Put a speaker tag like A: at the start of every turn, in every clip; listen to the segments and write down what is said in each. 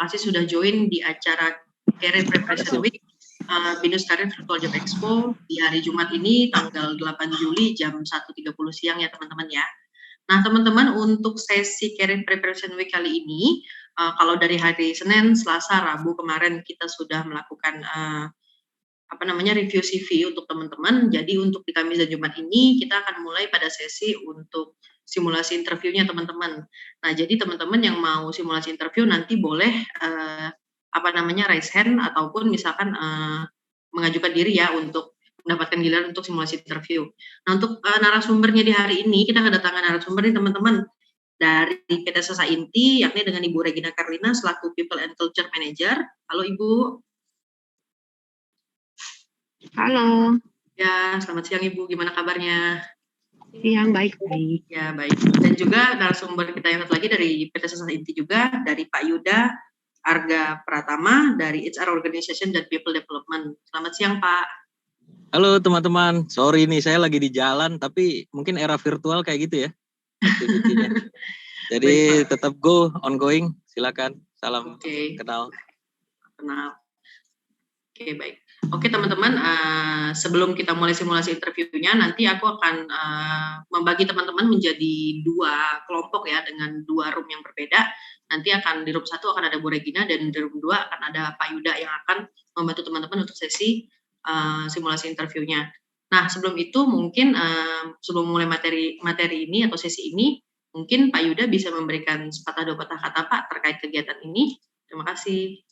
A: kasih sudah join di acara Career Preparation Week Binus Career Virtual Job Expo di hari Jumat ini tanggal 8 Juli jam 1.30 siang ya teman-teman ya. Nah teman-teman, untuk sesi Career Preparation Week kali ini, kalau dari hari Senin, Selasa, Rabu kemarin kita sudah melakukan review CV untuk teman-teman. Jadi untuk di Kamis dan Jumat ini kita akan mulai pada sesi untuk simulasi interviewnya teman-teman. Nah, jadi teman-teman yang mau simulasi interview nanti boleh raise hand ataupun misalkan mengajukan diri ya untuk mendapatkan giliran untuk simulasi interview. Nah, untuk narasumbernya di hari ini kita kedatangan narasumber nih teman-teman dari PT Sasa Inti, yakni dengan Ibu Regina Carlina selaku People and Culture Manager. Halo Ibu.
B: Halo.
A: Ya, selamat siang Ibu. Gimana kabarnya?
B: Siang, baik-baik.
A: Ya, baik. Dan juga narasumber kita yang satu lagi dari PT Sasa Inti juga, dari Pak Yuda Arga Pratama dari HR Organization dan People Development. Selamat siang Pak.
C: Halo teman-teman, sorry nih saya lagi di jalan, tapi mungkin era virtual kayak gitu ya aktivitinya. Jadi baik, tetap go, ongoing, silakan. Salam kenal.
A: Oke, baik. Oke teman-teman, sebelum kita mulai simulasi interviewnya, nanti aku akan membagi teman-teman menjadi dua kelompok ya, dengan dua room yang berbeda. Nanti akan di room 1 akan ada Bu Regina, dan di room 2 akan ada Pak Yuda yang akan membantu teman-teman untuk sesi simulasi interviewnya. Nah, sebelum itu mungkin sebelum mulai materi ini atau sesi ini, mungkin Pak Yuda bisa memberikan sepatah dua patah kata Pak terkait kegiatan ini. Terima kasih.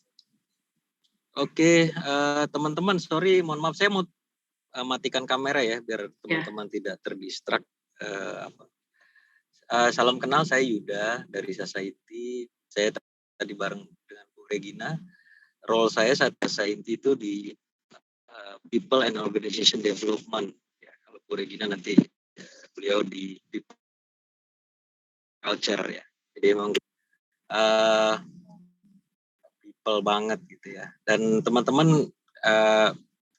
C: Oke, teman-teman, sorry, mohon maaf, saya mau matikan kamera ya, biar teman-teman tidak terdistrak. Salam kenal, saya Yuda dari Sasa Inti. Saya tadi bareng dengan Bu Regina. Role saya saat Sasa Inti itu di People and Organization Development. Ya, kalau Bu Regina nanti beliau di Culture ya. Jadi emang banget gitu ya. Dan teman-teman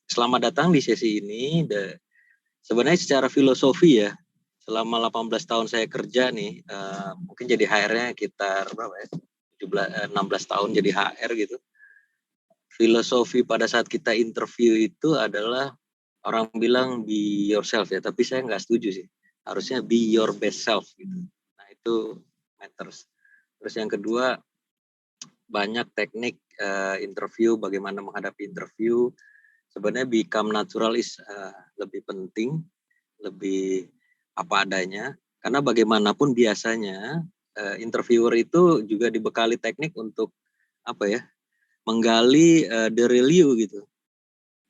C: selamat datang di sesi ini. Sebenarnya secara filosofi ya, selama 18 tahun saya kerja nih, mungkin jadi HR-nya sekitar berapa ya? 16 tahun jadi HR gitu. Filosofi pada saat kita interview itu adalah orang bilang be yourself ya, tapi saya nggak setuju sih. Harusnya be your best self gitu. Nah itu matters. Terus yang kedua, banyak teknik interview, bagaimana menghadapi interview. Sebenarnya become natural is lebih penting, lebih apa adanya. Karena bagaimanapun biasanya interviewer itu juga dibekali teknik untuk menggali the real you gitu.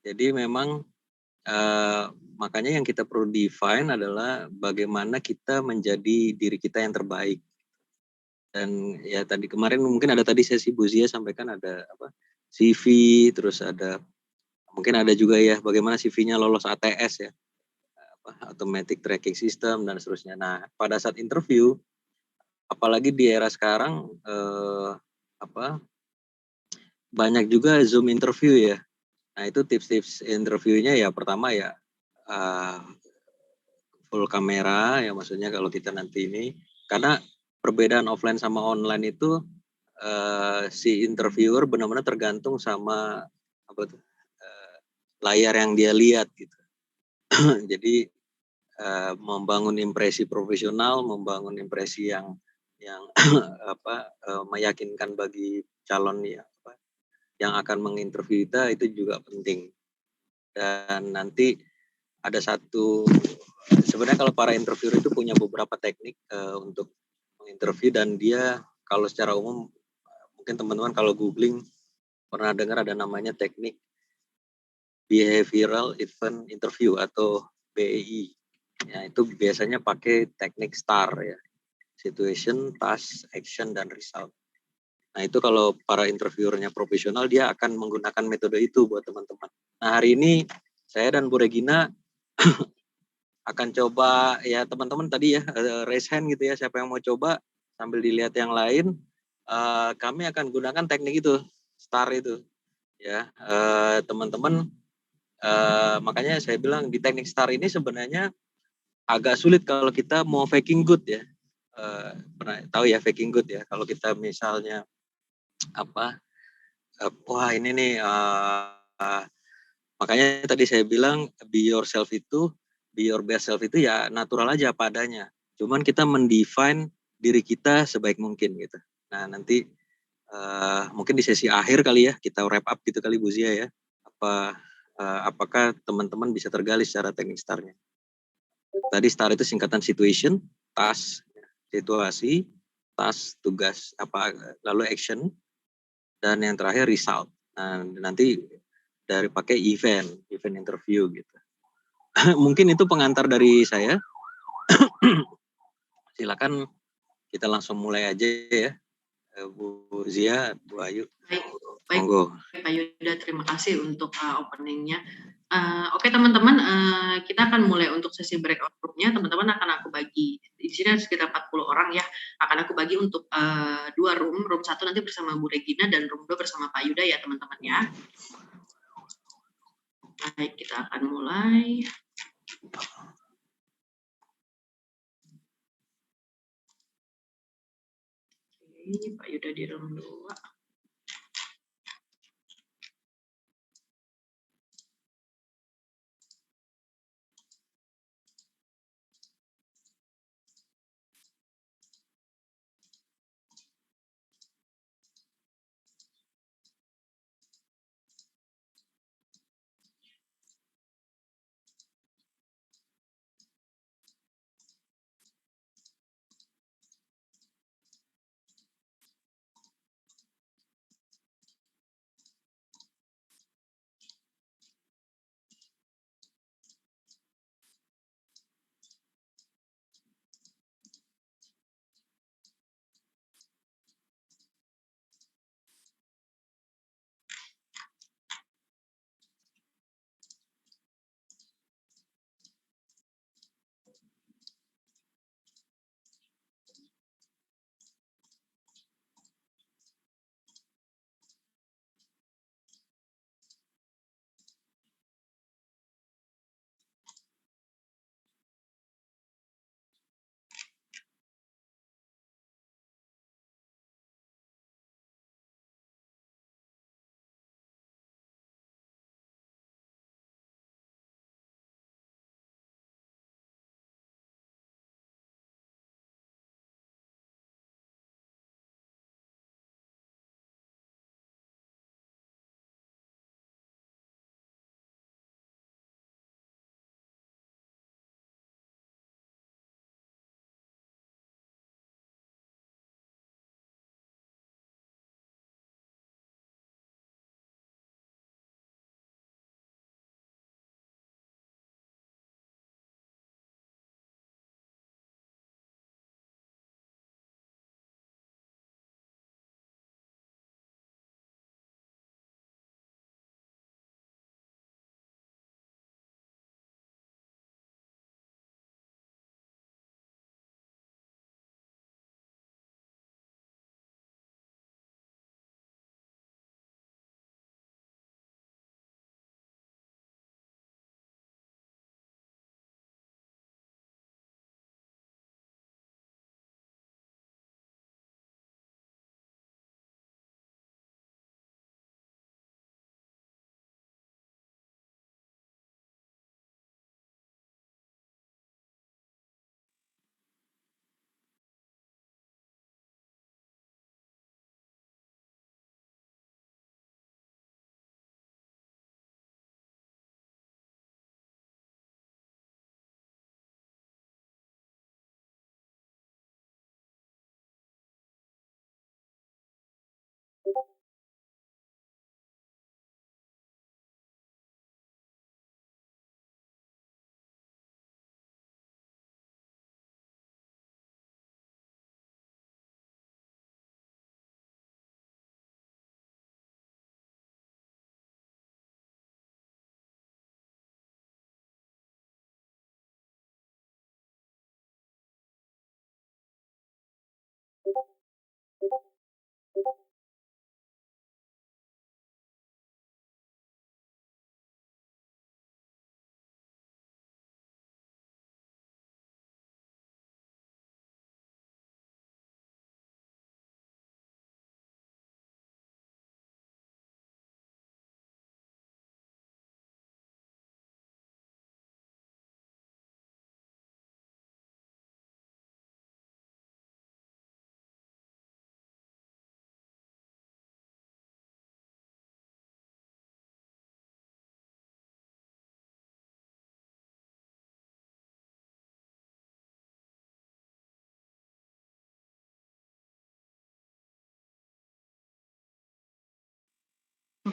C: Jadi memang makanya yang kita perlu define adalah bagaimana kita menjadi diri kita yang terbaik. Dan ya tadi kemarin mungkin ada tadi sesi Bu Zia sampaikan ada CV, terus ada mungkin ada juga ya bagaimana CV-nya lolos ATS ya, automatic tracking system dan seterusnya. Nah pada saat interview, apalagi di era sekarang banyak juga Zoom interview ya. Nah itu tips-tips interviewnya ya, pertama ya full kamera ya, maksudnya kalau kita nanti ini, karena perbedaan offline sama online itu si interviewer benar-benar tergantung sama layar yang dia lihat gitu. Jadi membangun impresi profesional, membangun impresi yang meyakinkan bagi calon yang akan menginterview kita itu juga penting. Dan nanti ada sebenarnya kalau para interviewer itu punya beberapa teknik untuk menginterview, dan dia kalau secara umum mungkin teman-teman kalau googling pernah dengar ada namanya teknik behavioral event interview atau BEI. Ya, itu biasanya pakai teknik STAR ya. Situation, task, action, dan result. Nah itu kalau para interviewernya profesional, dia akan menggunakan metode itu buat teman-teman. Nah hari ini saya dan Bu Regina akan coba ya, teman-teman tadi ya raise hand gitu ya, siapa yang mau coba sambil dilihat yang lain. Kami akan gunakan teknik itu, STAR itu ya, teman-teman. Makanya saya bilang di teknik STAR ini sebenarnya agak sulit kalau kita mau faking good ya. Pernah tahu ya faking good ya, kalau kita misalnya wah ini nih makanya tadi saya bilang be yourself itu, be your best self itu ya natural aja apa adanya. Cuman kita mendefine diri kita sebaik mungkin gitu. Nah nanti mungkin di sesi akhir kali ya kita wrap up gitu kali Bu Zia ya. Apakah teman-teman bisa tergali secara teknik STAR-nya? Tadi STAR itu singkatan situation, task, situasi, task, tugas, lalu action, dan yang terakhir result. Nah, nanti dari pakai event interview gitu. Mungkin itu pengantar dari saya. Silakan kita langsung mulai aja ya, Bu Zia, Bu Ayu.
A: Baik,
C: Monggo.
A: Pak Yuda, terima kasih untuk openingnya. Oke teman-teman, kita akan mulai untuk sesi breakout group-nya. Teman-teman akan aku bagi, di sini ada sekitar 40 orang ya, akan aku bagi untuk 2 room. Room 1 nanti bersama Bu Regina dan room 2 bersama Pak Yuda ya teman-teman ya. Baik, kita akan mulai. Oke, Pak Yuda di room 2.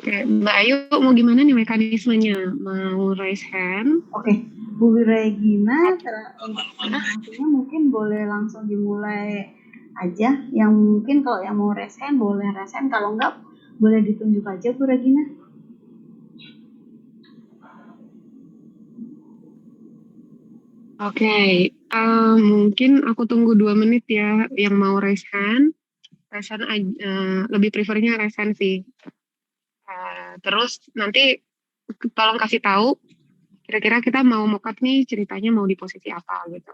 B: Oke, Mbak Ayu mau gimana nih mekanismenya? Mau raise hand?
D: Oke, Bu Regina, untuk presentasinya mungkin boleh langsung dimulai aja. Yang mungkin kalau yang mau raise hand boleh raise hand, kalau enggak boleh ditunjuk aja Bu Regina.
B: Oke, mungkin aku tunggu 2 menit ya yang mau raise hand. Lebih prefernya raise hand sih. Terus nanti tolong kasih tahu kira-kira kita mau mock-up nih ceritanya mau di posisi apa gitu.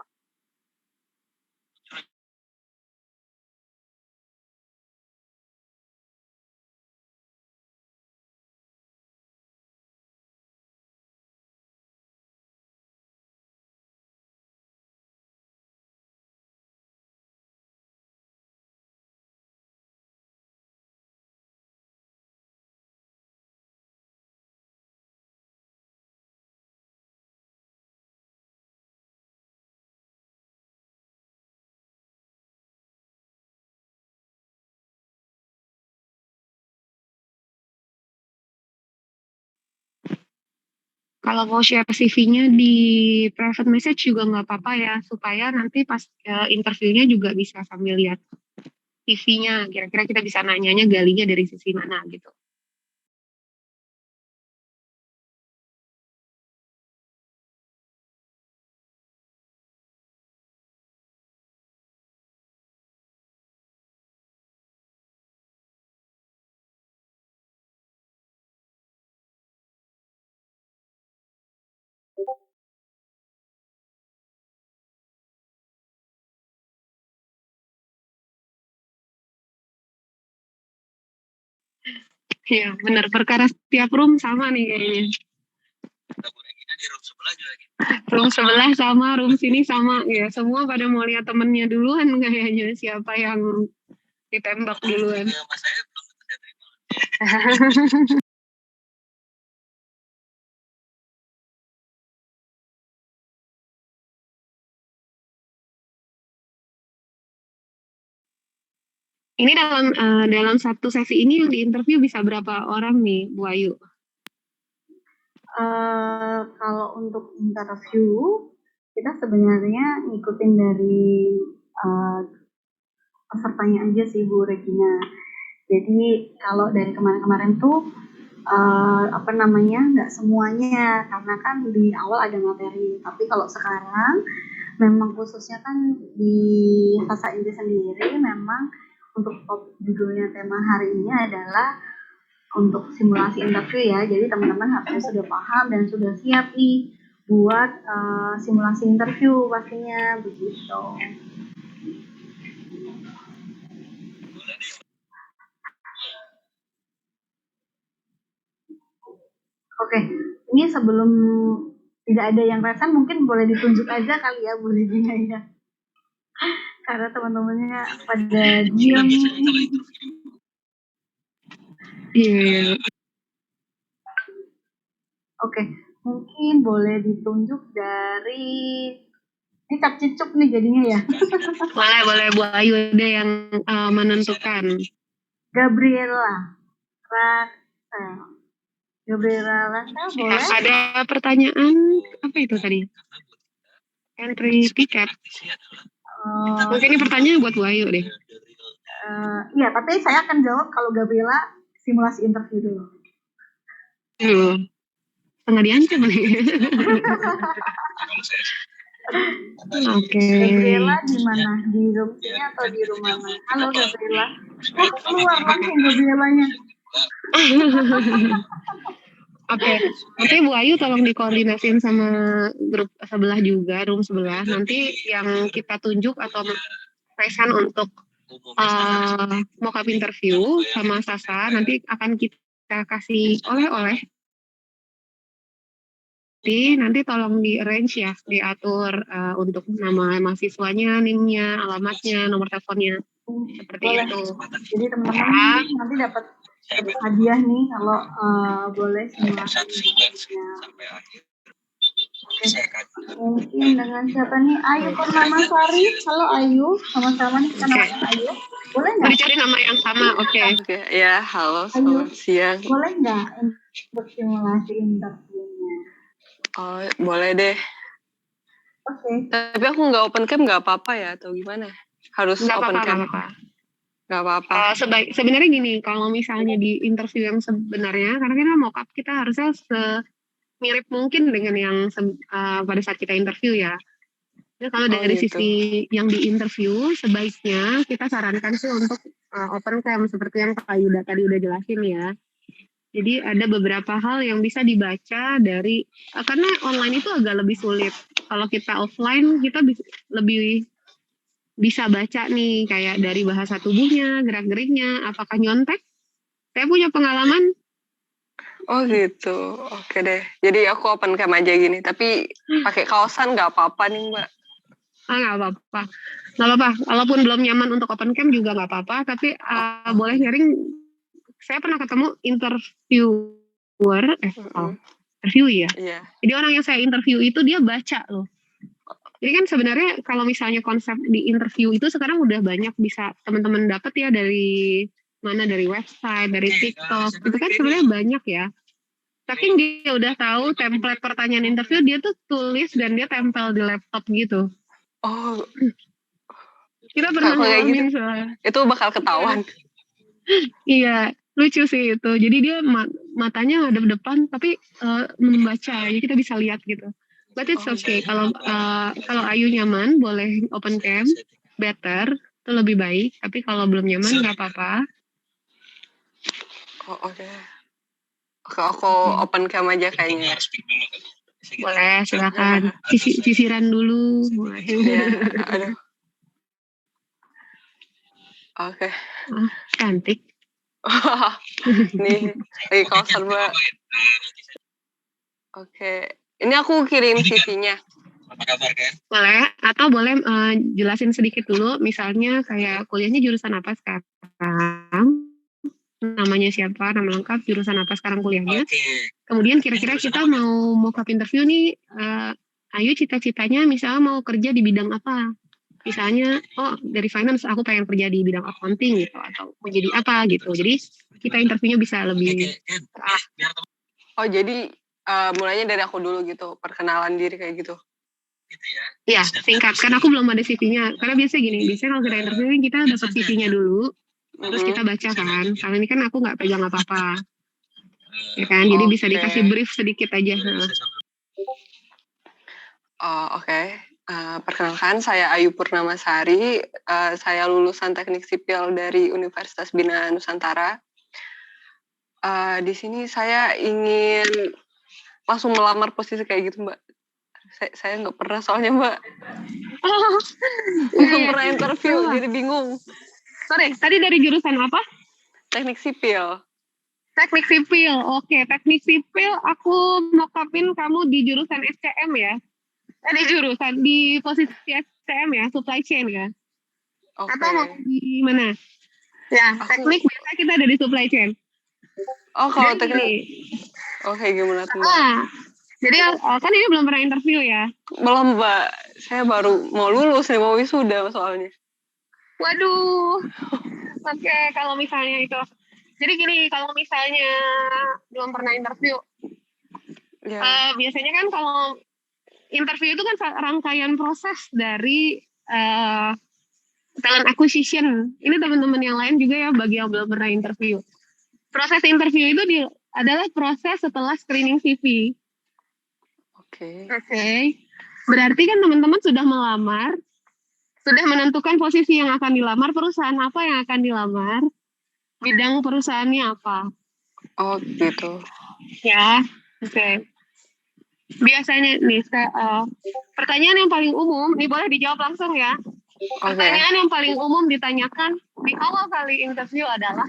B: Kalau mau share CV-nya di private message juga nggak apa-apa ya, supaya nanti pas interviewnya juga bisa sambil lihat CV-nya, kira-kira kita bisa nanyanya galinya dari sisi mana gitu. Iya, benar. Perkara setiap room sama nih kayaknya.
C: Di room sebelah juga gitu.
B: Room sebelah sama, room sini sama. Ya, semua pada mau lihat temennya duluan kayaknya. Siapa yang ditembak duluan.
C: Mas saya belum saya terima.
B: Ini dalam satu sesi ini yang diinterview bisa berapa orang nih, Bu Ayu?
D: Kalau untuk interview, kita sebenarnya ngikutin dari pesertanya aja sih Bu Regina. Jadi kalau dari kemarin-kemarin tuh nggak semuanya, karena kan di awal ada materi. Tapi kalau sekarang memang khususnya kan di Fasa Inti sendiri memang untuk topik judulnya tema hari ini adalah untuk simulasi interview ya. Jadi teman-teman harusnya sudah paham dan sudah siap nih buat simulasi interview pastinya begitu. Oke, ini sebelum tidak ada yang rasan mungkin boleh ditunjuk aja kali ya Bu Regina ya. Karena teman-temannya pada diam.
B: Iya.
D: Oke, mungkin boleh ditunjuk dari ini cap cicuk nih jadinya ya.
B: Boleh Bu Ayu deh yang menentukan.
D: Gabriela Raksel. Gabriela Raksel boleh?
B: Ada pertanyaan apa itu tadi? Entry ticket. Mungkin ini pertanyaan buat Bu Ayu deh.
D: Iya, tapi saya akan jawab kalau Gabriela simulasi interview dulu.
B: Setengah diancam nih. Oke.
D: Gabriela di mana? Di room sini atau di rumah mana? Halo Gabriela. Keluar langsung Gabrielanya.
B: Oke. Nanti Bu Ayu tolong dikoordinasiin sama grup sebelah juga, room sebelah. Nanti yang kita tunjuk atau pesan untuk mock-up interview sama Sasa nanti akan kita kasih oleh-oleh. Nanti tolong di arrange ya, diatur untuk nama mahasiswanya, NIM-nya, alamatnya, nomor teleponnya, seperti
D: boleh.
B: itu.
D: Jadi teman-teman nanti dapat hadiah nih kalau boleh simulasi interviewnya. Mungkin dengan siapa nih? Ayu Purnamasari. Halo Ayu, sama-sama nih kita
B: Oke.
D: namanya Ayu. Boleh
B: Mau
D: nggak?
B: dicari nama yang sama, oke.
E: Oke, ya, halo,
D: Ayu,
E: selamat siang.
D: boleh nggak untuk simulasi interviewnya?
E: Oh, boleh deh.
D: Oke.
E: Tapi aku nggak open cam nggak apa-apa ya, atau gimana? Harus
B: Nggak
E: open
B: apa-apa,
E: cam?
B: nggak apa-apa.
E: Nggak apa-apa.
B: Sebenarnya gini, kalau misalnya di interview yang sebenarnya, karena kita mock up kita harusnya semirip mungkin dengan yang pada saat kita interview ya. Jadi kalau
E: Oh,
B: dari
E: gitu.
B: sisi yang di interview, sebaiknya kita sarankan sih untuk open cam seperti yang Kak Yuda tadi udah jelasin ya. Jadi ada beberapa hal yang bisa dibaca dari karena online itu agak lebih sulit. Kalau kita offline kita lebih bisa baca nih kayak dari bahasa tubuhnya, gerak-geriknya, apakah nyontek. Saya punya pengalaman.
E: Oh gitu, oke deh. Jadi aku open cam aja gini, tapi pakai kaosan nggak apa-apa nih Mbak.
B: Nggak apa-apa. Nggak apa-apa. Walaupun belum nyaman untuk open cam juga nggak apa-apa. Tapi boleh nyaring. Saya pernah ketemu interviewer. Interview ya.
E: Iya.
B: Jadi orang yang saya interview itu dia baca loh. Jadi kan sebenarnya kalau misalnya konsep di interview itu sekarang udah banyak bisa teman-teman dapat ya dari mana, dari website, dari TikTok. Itu kan sebenarnya banyak ya. Saking dia udah tahu template pertanyaan interview, dia tuh tulis dan dia tempel di laptop gitu.
E: Oh,
B: Kita pernah
E: kalau kayak
B: ngalamin
E: gitu,
B: soalnya.
E: itu bakal ketahuan.
B: Iya, lucu sih itu. Jadi dia matanya ngadep depan, tapi membaca, jadi kita bisa lihat gitu. But it's okay. Kalau Ayu nyaman, boleh open cam, better, itu lebih baik. Tapi kalau belum nyaman, nggak apa-apa.
E: Oh, oke. Aku open cam aja kayaknya.
B: Boleh, silakan. Sisiran dulu.
E: Iya, aduh. Oke.
B: Cantik.
E: Nih, lagi kaosan Mbak. Oke. Ini aku kirim CV-nya.
C: Apa kabar Ken?
B: Boleh, atau boleh jelasin sedikit dulu, misalnya kayak kuliahnya jurusan apa sekarang, namanya siapa, nama lengkap, jurusan apa sekarang kuliahnya. Kemudian kira-kira kita mau mock-up interview nih, Ayu cita-citanya misalnya mau kerja di bidang apa. Misalnya, dari finance aku pengen kerja di bidang accounting gitu, atau mau jadi apa gitu. Jadi kita interviewnya bisa lebih
E: Oh, jadi mulainya dari aku dulu gitu, perkenalan diri kayak gitu.
B: Iya, singkat. Karena aku belum ada CV-nya. Karena biasanya gini, biasanya kalau kita interview kita dapat CV-nya dulu, terus kita baca kan. Kalau ini kan aku nggak pegang apa-apa. Ya kan, jadi bisa dikasih brief sedikit aja.
E: Oke. Perkenalkan, saya Ayu Purnamasari. Saya lulusan Teknik Sipil dari Universitas Bina Nusantara. Di sini saya ingin langsung melamar posisi kayak gitu, Mbak. Saya nggak pernah soalnya, Mbak. Belum pernah interview, jadi bingung.
B: Sorry, tadi dari jurusan apa?
E: Teknik Sipil.
B: Teknik Sipil, oke. Teknik Sipil, aku mock-upin kamu di jurusan SCM ya? Di posisi SCM ya, supply chain ya?
E: Okay.
B: Atau mau di mana? Ya, teknik biasa kita ada di supply chain.
E: Oh, kalau teknik. Oke, gimana tuh, Mbak?
B: Jadi kan ini belum pernah interview ya?
E: Belum, Mbak. Saya baru mau lulus nih, mau wisuda soalnya.
B: Waduh. Oke, kalau misalnya itu. Jadi gini, kalau misalnya belum pernah interview, biasanya kan kalau interview itu kan rangkaian proses dari talent acquisition. Ini teman-teman yang lain juga ya, bagi yang belum pernah interview. Proses interview itu adalah proses setelah screening CV. Oke. Berarti kan teman-teman sudah melamar, sudah menentukan posisi yang akan dilamar, perusahaan apa yang akan dilamar, bidang perusahaannya apa.
E: Oh, gitu.
B: Ya, oke. Biasanya nih, pertanyaan yang paling umum, ini boleh dijawab langsung ya. Pertanyaan yang paling umum ditanyakan di awal kali interview adalah,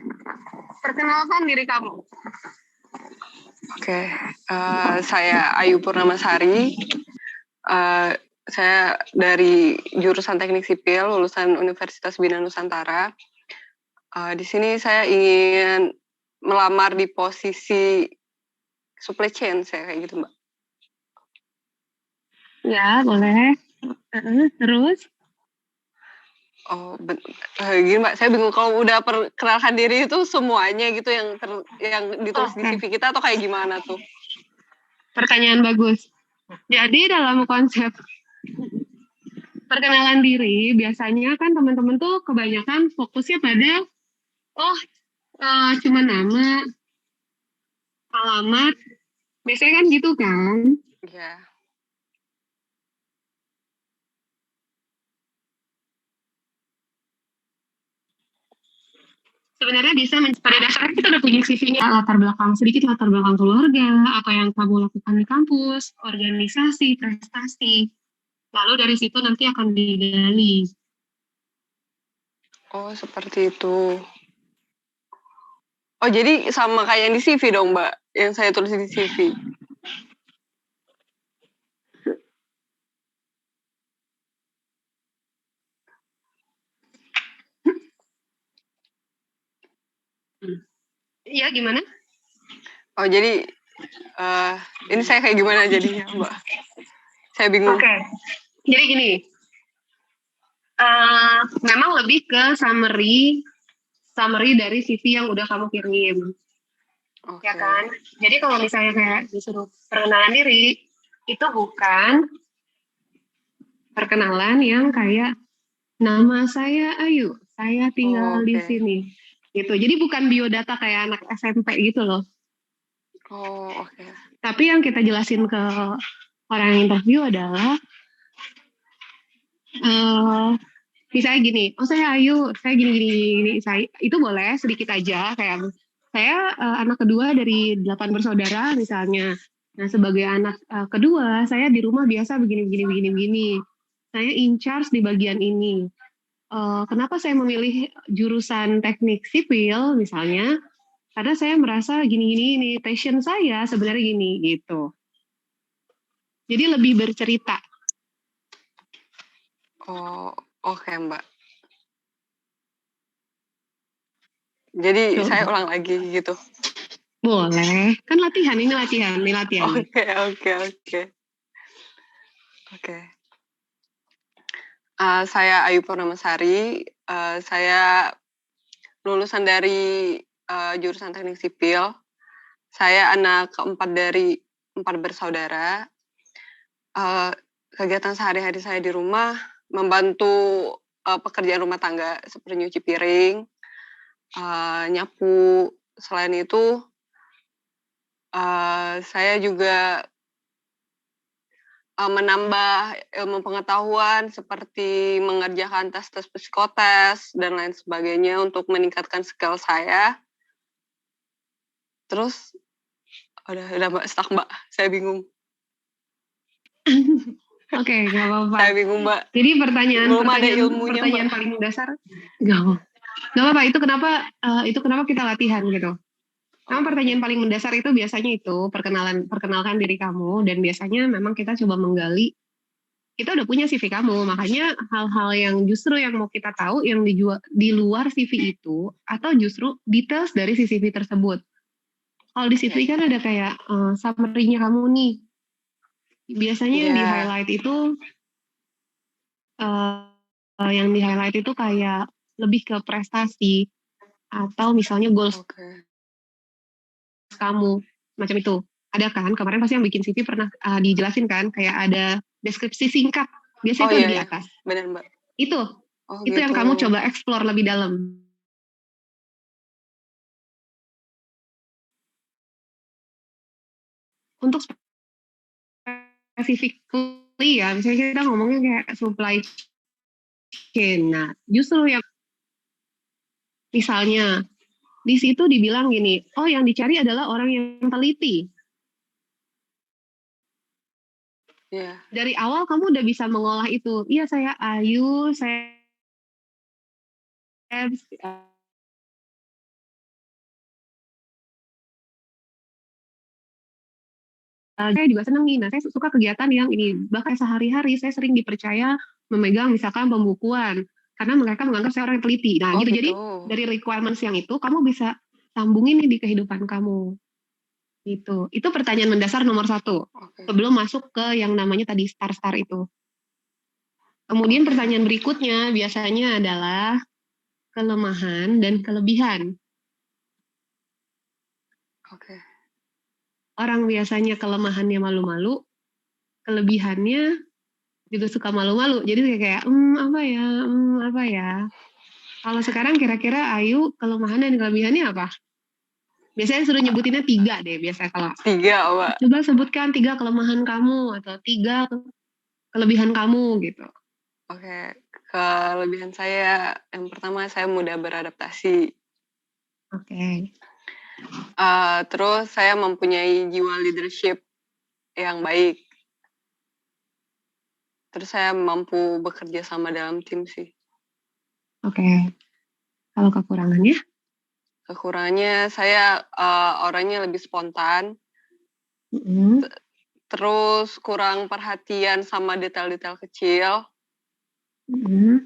B: perkenalkan diri kamu.
E: Oke, saya Ayu Purnamasari. Saya dari jurusan Teknik Sipil, lulusan Universitas Bina Nusantara. Di sini saya ingin melamar di posisi supply chain, saya kayak gitu, Mbak.
B: Ya, boleh. Terus?
E: Oh, gini Mbak, saya bingung kalau udah perkenalkan diri itu semuanya gitu yang ditulis di
B: Oke,
E: CV kita atau kayak gimana tuh?
B: pertanyaan bagus. Jadi dalam konsep perkenalan diri, biasanya kan teman-teman tuh kebanyakan fokusnya pada, cuma nama, alamat, biasanya kan gitu kan.
E: Iya.
B: Sebenarnya bisa pada dasarnya kita udah punya CV-nya, sedikit latar belakang keluarga, apa yang kamu lakukan di kampus, organisasi, prestasi. Lalu dari situ nanti akan digali.
E: Oh, seperti itu. Oh, jadi sama kayak yang di CV dong, Mbak, yang saya tulis di CV.
B: Iya, gimana?
E: Oh, jadi ini saya kayak gimana jadinya, Mbak? Saya bingung.
B: Oke. Jadi gini, memang lebih ke summary dari CV yang udah kamu kirim, ya kan? Jadi kalau misalnya kayak disuruh perkenalan diri, itu bukan perkenalan yang kayak nama saya Ayu, saya tinggal di sini, gitu. Jadi bukan biodata kayak anak SMP gitu loh.
E: Oh, oke.
B: Tapi yang kita jelasin ke orang yang interview adalah misalnya gini, oh saya Ayu, saya gini, saya itu boleh sedikit aja kayak saya anak kedua dari 8 bersaudara misalnya. Nah sebagai anak kedua, saya di rumah biasa begini. Saya in charge di bagian ini. Kenapa saya memilih jurusan teknik sipil misalnya? Karena saya merasa gini, passion saya sebenarnya gini gitu. Jadi lebih bercerita.
E: Oh, oke, Mbak. Jadi
B: Tuh.
E: saya ulang lagi gitu.
B: Boleh, kan latihan.
E: Oke. Saya Ayu Purnamasari. Saya lulusan dari jurusan teknik sipil. Saya anak keempat dari 4 bersaudara. Kegiatan sehari-hari saya di rumah membantu pekerjaan rumah tangga seperti nyuci piring, nyapu. Selain itu, saya juga menambah ilmu pengetahuan seperti mengerjakan tes-tes psikotes dan lain sebagainya untuk meningkatkan skill saya. Terus, udah Mbak, stuck Mbak, saya bingung.
B: Oke, nggak apa-apa.
E: Saya bingung Mbak.
B: Jadi pertanyaan
E: Mbak.
B: paling dasar, nggak apa-apa. Itu kenapa kita latihan gitu. Memang pertanyaan paling mendasar itu biasanya itu perkenalkan diri kamu, dan biasanya memang kita coba menggali. Kita udah punya CV kamu, makanya hal-hal yang justru yang mau kita tahu yang di luar CV itu, atau justru details dari CV tersebut. Kalau di CV kan ada kayak summary-nya kamu nih. Biasanya yang di highlight itu kayak lebih ke prestasi atau misalnya goals kamu, macam itu. Ada kan, kemarin pasti yang bikin CV pernah dijelasin kan, kayak ada deskripsi singkat, biasanya itu ada di atas.
E: Benar Mbak.
B: Itu yang kamu coba explore lebih dalam. Untuk specifically ya, misalnya kita ngomongnya kayak supply chain. Nah, justru yang misalnya di situ dibilang gini, oh yang dicari adalah orang yang teliti. Dari awal kamu udah bisa mengolah itu. Iya, saya Ayu, saya juga senang nih. Nah, saya suka kegiatan yang ini. Bahkan sehari-hari saya sering dipercaya memegang misalkan pembukuan. Karena mereka menganggap saya orang yang teliti. Nah, gitu. Jadi dari requirements yang itu, kamu bisa sambungin nih di kehidupan kamu. Gitu. Itu pertanyaan mendasar nomor 1.
E: Oke.
B: Sebelum masuk ke yang namanya tadi star-star itu. Kemudian
E: Oke.
B: pertanyaan berikutnya biasanya adalah kelemahan dan kelebihan.
E: Oke.
B: Orang biasanya kelemahannya malu-malu, kelebihannya juga suka malu-malu. Jadi kayak apa ya. Kalau sekarang kira-kira Ayu kelemahan dan kelebihannya apa? Biasanya suruh nyebutinnya 3 deh biasa kalau.
E: 3, Mbak.
B: Coba sebutkan 3 kelemahan kamu atau 3 kelebihan kamu gitu.
E: Oke, kelebihan saya yang pertama saya mudah beradaptasi.
B: Oke.
E: Terus saya mempunyai jiwa leadership yang baik. Terus saya mampu bekerja sama dalam tim sih.
B: Oke. Kalau kekurangannya?
E: Kekurangannya saya orangnya lebih spontan.
B: Mm-hmm.
E: Terus kurang perhatian sama detail-detail kecil.
B: Mm-hmm.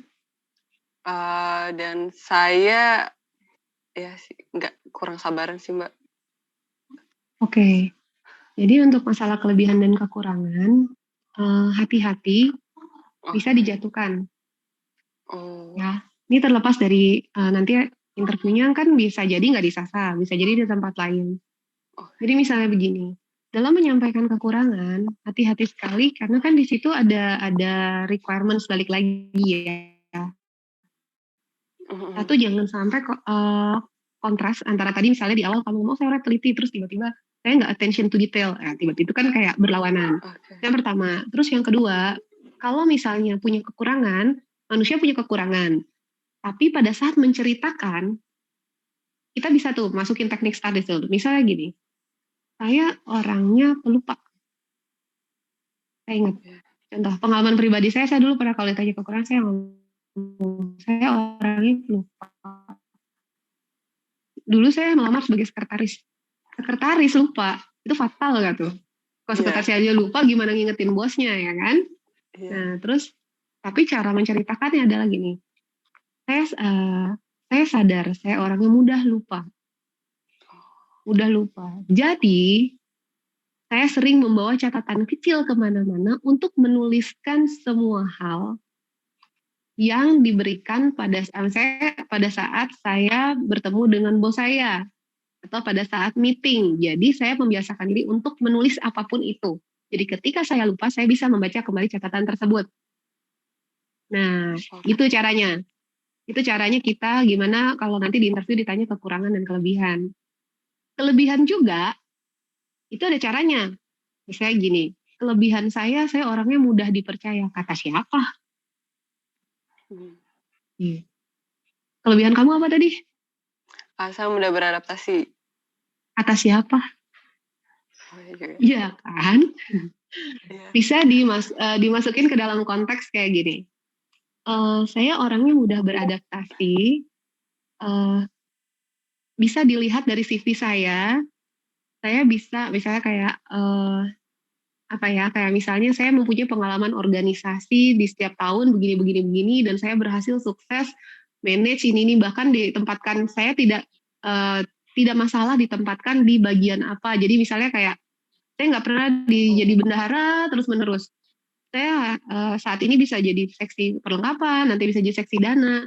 E: Dan saya ya sih kurang sabaran sih, Mbak.
B: Oke. Jadi untuk masalah kelebihan dan kekurangan, hati-hati bisa dijatuhkan.
E: Oh.
B: Ya, ini terlepas dari nanti interviewnya kan bisa jadi nggak disasar, bisa jadi di tempat lain. Jadi misalnya begini, dalam menyampaikan kekurangan, hati-hati sekali karena kan di situ ada requirements balik lagi ya. Satu, jangan sampai kontras antara tadi misalnya di awal kamu ngomong saya teliti terus tiba-tiba saya nggak attention to detail, tiba-tiba itu kan kayak berlawanan. Yang pertama, terus yang kedua, kalau misalnya punya kekurangan, manusia punya kekurangan, tapi pada saat menceritakan kita bisa tuh masukin teknik STAR itu. Misalnya gini, saya orangnya pelupa. Saya ingat contoh pengalaman pribadi saya dulu pernah kalau ditanya kekurangan saya ngomong saya orangnya pelupa. Dulu saya melamar sebagai sekretaris lupa, itu fatal gak tuh? Kalau sekretaris aja lupa gimana ngingetin bosnya ya kan? Nah terus tapi cara menceritakannya adalah gini, saya sadar saya orangnya mudah lupa. Jadi saya sering membawa catatan kecil kemana-mana untuk menuliskan semua hal yang diberikan pada saat saya bertemu dengan bos saya atau pada saat meeting. Jadi saya membiasakan diri untuk menulis apapun itu. Jadi ketika saya lupa, saya bisa membaca kembali catatan tersebut. Nah, itu caranya. Itu caranya kita gimana kalau nanti di interview ditanya kekurangan dan kelebihan. Kelebihan juga, itu ada caranya. Misalnya gini, kelebihan saya orangnya mudah dipercaya. Kata siapa? Kelebihan kamu apa tadi?
E: Saya mudah beradaptasi.
B: Kata siapa? Iya kan? Bisa dimasukin ke dalam konteks kayak gini. Saya orangnya mudah beradaptasi. Bisa dilihat dari CV saya. Saya bisa misalnya kayak kayak misalnya saya mempunyai pengalaman organisasi di setiap tahun begini dan saya berhasil sukses manage ini bahkan ditempatkan saya tidak masalah ditempatkan di bagian apa. Jadi misalnya kayak saya nggak pernah jadi bendahara terus menerus. Saya saat ini bisa jadi seksi perlengkapan, nanti bisa jadi seksi dana.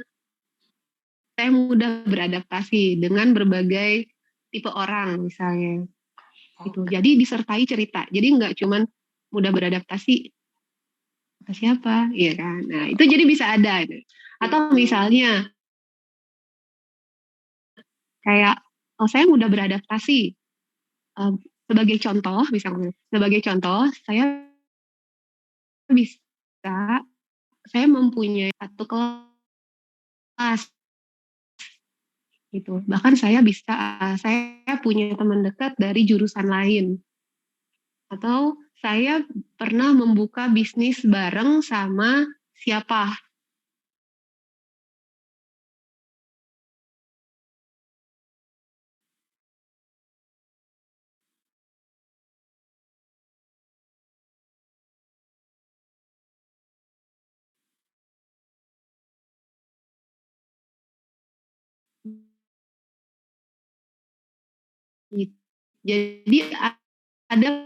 B: Saya mudah beradaptasi dengan berbagai tipe orang misalnya. Gitu. Jadi disertai cerita. Jadi nggak cuman mudah beradaptasi ke siapa, iya kan? Nah itu jadi bisa ada. Atau misalnya kayak saya mudah beradaptasi. Sebagai contoh, saya bisa saya mempunyai satu kelas gitu. Bahkan saya punya teman dekat dari jurusan lain. Atau saya pernah membuka bisnis bareng sama siapa. Jadi ada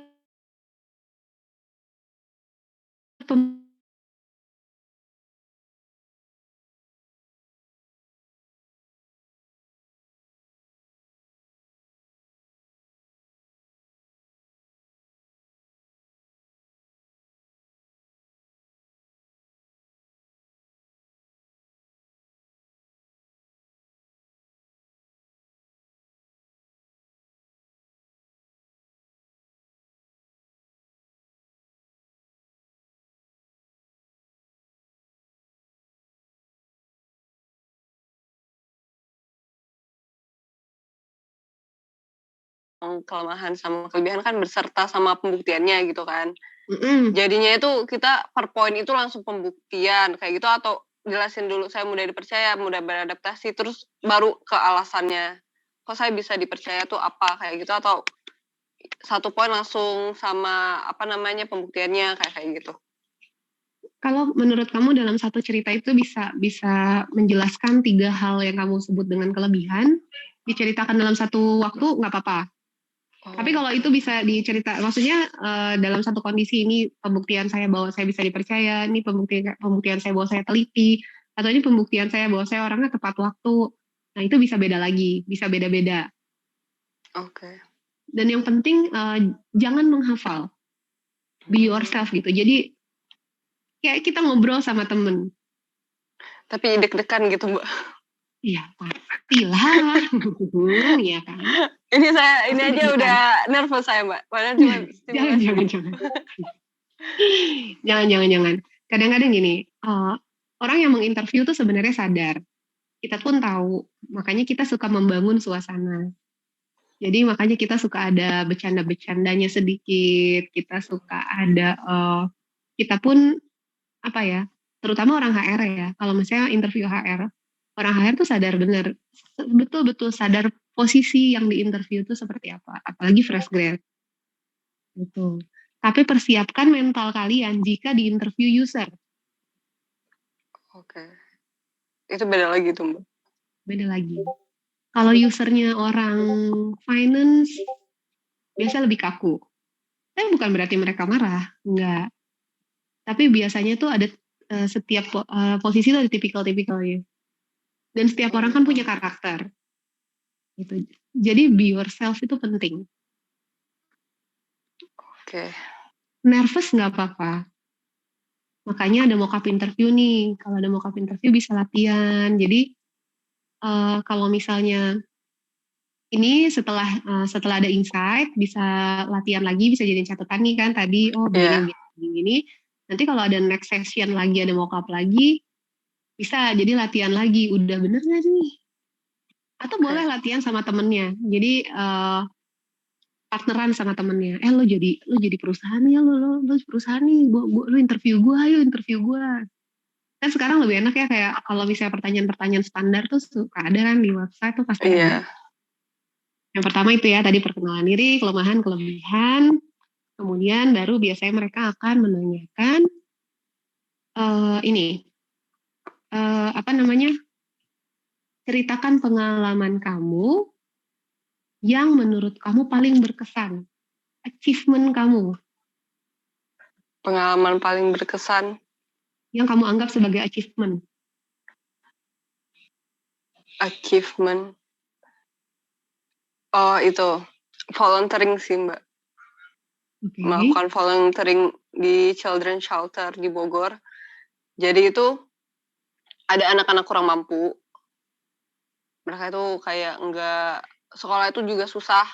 E: kelemahan sama kelebihan kan berserta sama pembuktiannya gitu kan.
B: Mm-mm.
E: Jadinya itu kita per poin itu langsung pembuktian kayak gitu, atau jelasin dulu saya mudah dipercaya, mudah beradaptasi, terus baru ke alasannya. Kok saya bisa dipercaya tuh apa kayak gitu, atau satu poin langsung sama apa namanya pembuktiannya kayak gitu.
B: Kalau menurut kamu dalam satu cerita itu bisa menjelaskan 3 hal yang kamu sebut dengan kelebihan, diceritakan dalam satu waktu nggak apa-apa. Tapi kalau itu bisa dicerita, maksudnya dalam satu kondisi ini pembuktian saya bahwa saya bisa dipercaya, ini pembuktian saya bahwa saya teliti, atau ini pembuktian saya bahwa saya orangnya tepat waktu. Nah itu bisa beda lagi, bisa beda-beda.
E: Oke.
B: Dan yang penting jangan menghafal, be yourself gitu. Jadi kayak kita ngobrol sama temen.
E: Tapi deg-degan gitu Mbak.
B: Iya pastilah, ya kan.
E: Ini aja udah nervous saya Mbak. Padahal cuma
B: jangan. Kadang-kadang gini, orang yang menginterview tuh sebenarnya sadar. Kita pun tahu, makanya kita suka membangun suasana. Jadi makanya kita suka ada bercanda-bercandanya sedikit, kita suka ada, kita pun apa ya, terutama orang HR ya, kalau misalnya interview HR, orang HR tuh sadar benar, betul-betul sadar posisi yang diinterview itu seperti apa, apalagi fresh grad. Gitu. Tapi persiapkan mental kalian jika diinterview user.
E: Oke. Itu beda lagi tuh Mbak.
B: Beda lagi. Kalau usernya orang finance, biasa lebih kaku. Tapi bukan berarti mereka marah, enggak. Tapi biasanya tuh ada setiap posisi tuh ada tipikal-tipikalnya. Dan setiap orang kan punya karakter. Gitu. Jadi be yourself itu penting.
E: Oke.
B: Nervous nggak apa-apa. Makanya ada mock-up interview nih. Kalau ada mock-up interview bisa latihan. Jadi kalau misalnya ini setelah ada insight bisa latihan lagi, bisa jadiin catatan nih kan tadi, oh begini. Nanti kalau ada next session lagi, ada mock-up lagi, bisa jadi latihan lagi. Udah bener nggak nih? Atau boleh latihan sama temennya. Jadi partneran sama temennya. Lo jadi perusahaan ya, lo perusahaan nih, lo interview gue, ayo interview gue. Kan sekarang lebih enak ya, kayak kalau misalnya pertanyaan-pertanyaan standar tuh suka ada kan di website tuh pasti ada. Yang pertama itu ya tadi perkenalan diri, kelemahan, kelebihan. Kemudian baru biasanya mereka akan menanyakan ceritakan pengalaman kamu yang menurut kamu paling berkesan, achievement kamu.
E: Pengalaman paling berkesan.
B: Yang kamu anggap sebagai achievement.
E: Achievement. Oh itu, volunteering sih Mbak. Okay. Melakukan volunteering di children shelter di Bogor. Jadi itu ada anak-anak kurang mampu. Mereka itu kayak sekolah itu juga susah,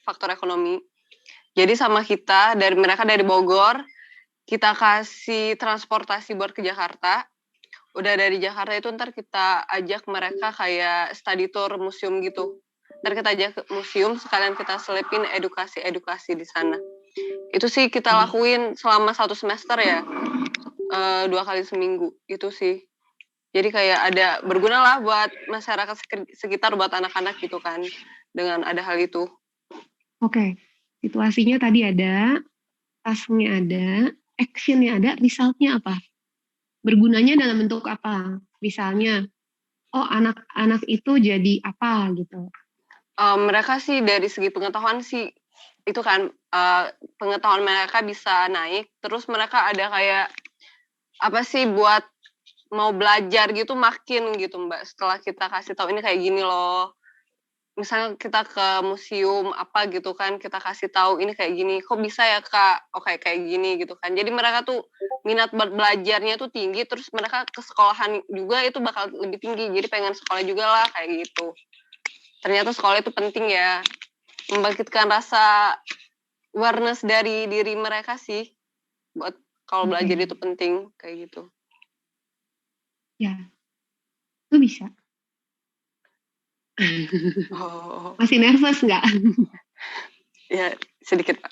E: faktor ekonomi. Jadi sama kita, mereka dari Bogor, kita kasih transportasi buat ke Jakarta. Udah dari Jakarta itu ntar kita ajak mereka kayak study tour museum gitu. Ntar kita ajak ke museum, sekalian kita selipin edukasi di sana. Itu sih kita lakuin selama 1 semester ya, 2 kali seminggu, itu sih. Jadi kayak ada berguna lah buat masyarakat sekitar, buat anak-anak gitu kan, dengan ada hal itu.
B: Oke, situasinya tadi ada, tasknya ada, actionnya ada, resultnya apa? Bergunanya dalam bentuk apa? Misalnya, anak-anak itu jadi apa gitu?
E: Mereka sih dari segi pengetahuan sih itu kan pengetahuan mereka bisa naik, terus mereka ada kayak apa sih buat mau belajar gitu makin gitu Mbak, setelah kita kasih tahu ini kayak gini loh. Misalnya kita ke museum apa gitu kan, kita kasih tahu ini kayak gini, kok bisa ya Kak, oh kayak gini gitu kan. Jadi mereka tuh minat buat belajarnya tuh tinggi, terus mereka ke sekolahan juga itu bakal lebih tinggi, jadi pengen sekolah juga lah kayak gitu. Ternyata sekolah itu penting ya, membangkitkan rasa awareness dari diri mereka sih, buat kalau belajar itu penting, kayak gitu.
B: Ya, itu bisa.
E: Oh,
B: Masih nervous nggak?
E: ya sedikit Pak.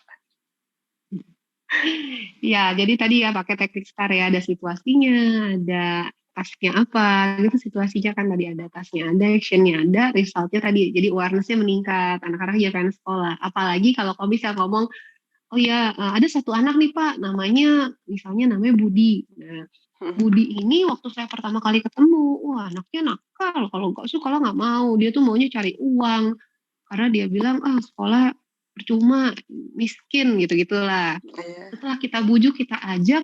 B: Ya, jadi tadi ya pakai teknik STAR ya, ada situasinya, ada tasknya apa, gitu situasinya kan tadi ada tasknya, ada actionnya, ada resultnya tadi. Jadi awareness-nya meningkat, anak-anak jadi pengen sekolah. Apalagi kalau kau bisa ngomong, oh ya ada satu anak nih Pak, misalnya namanya Budi. Nah, Budi ini waktu saya pertama kali ketemu, wah anaknya nakal, kalau nggak sekolah nggak mau, dia tuh maunya cari uang, karena dia bilang sekolah percuma, miskin gitu-gitulah. Setelah kita bujuk, kita ajak,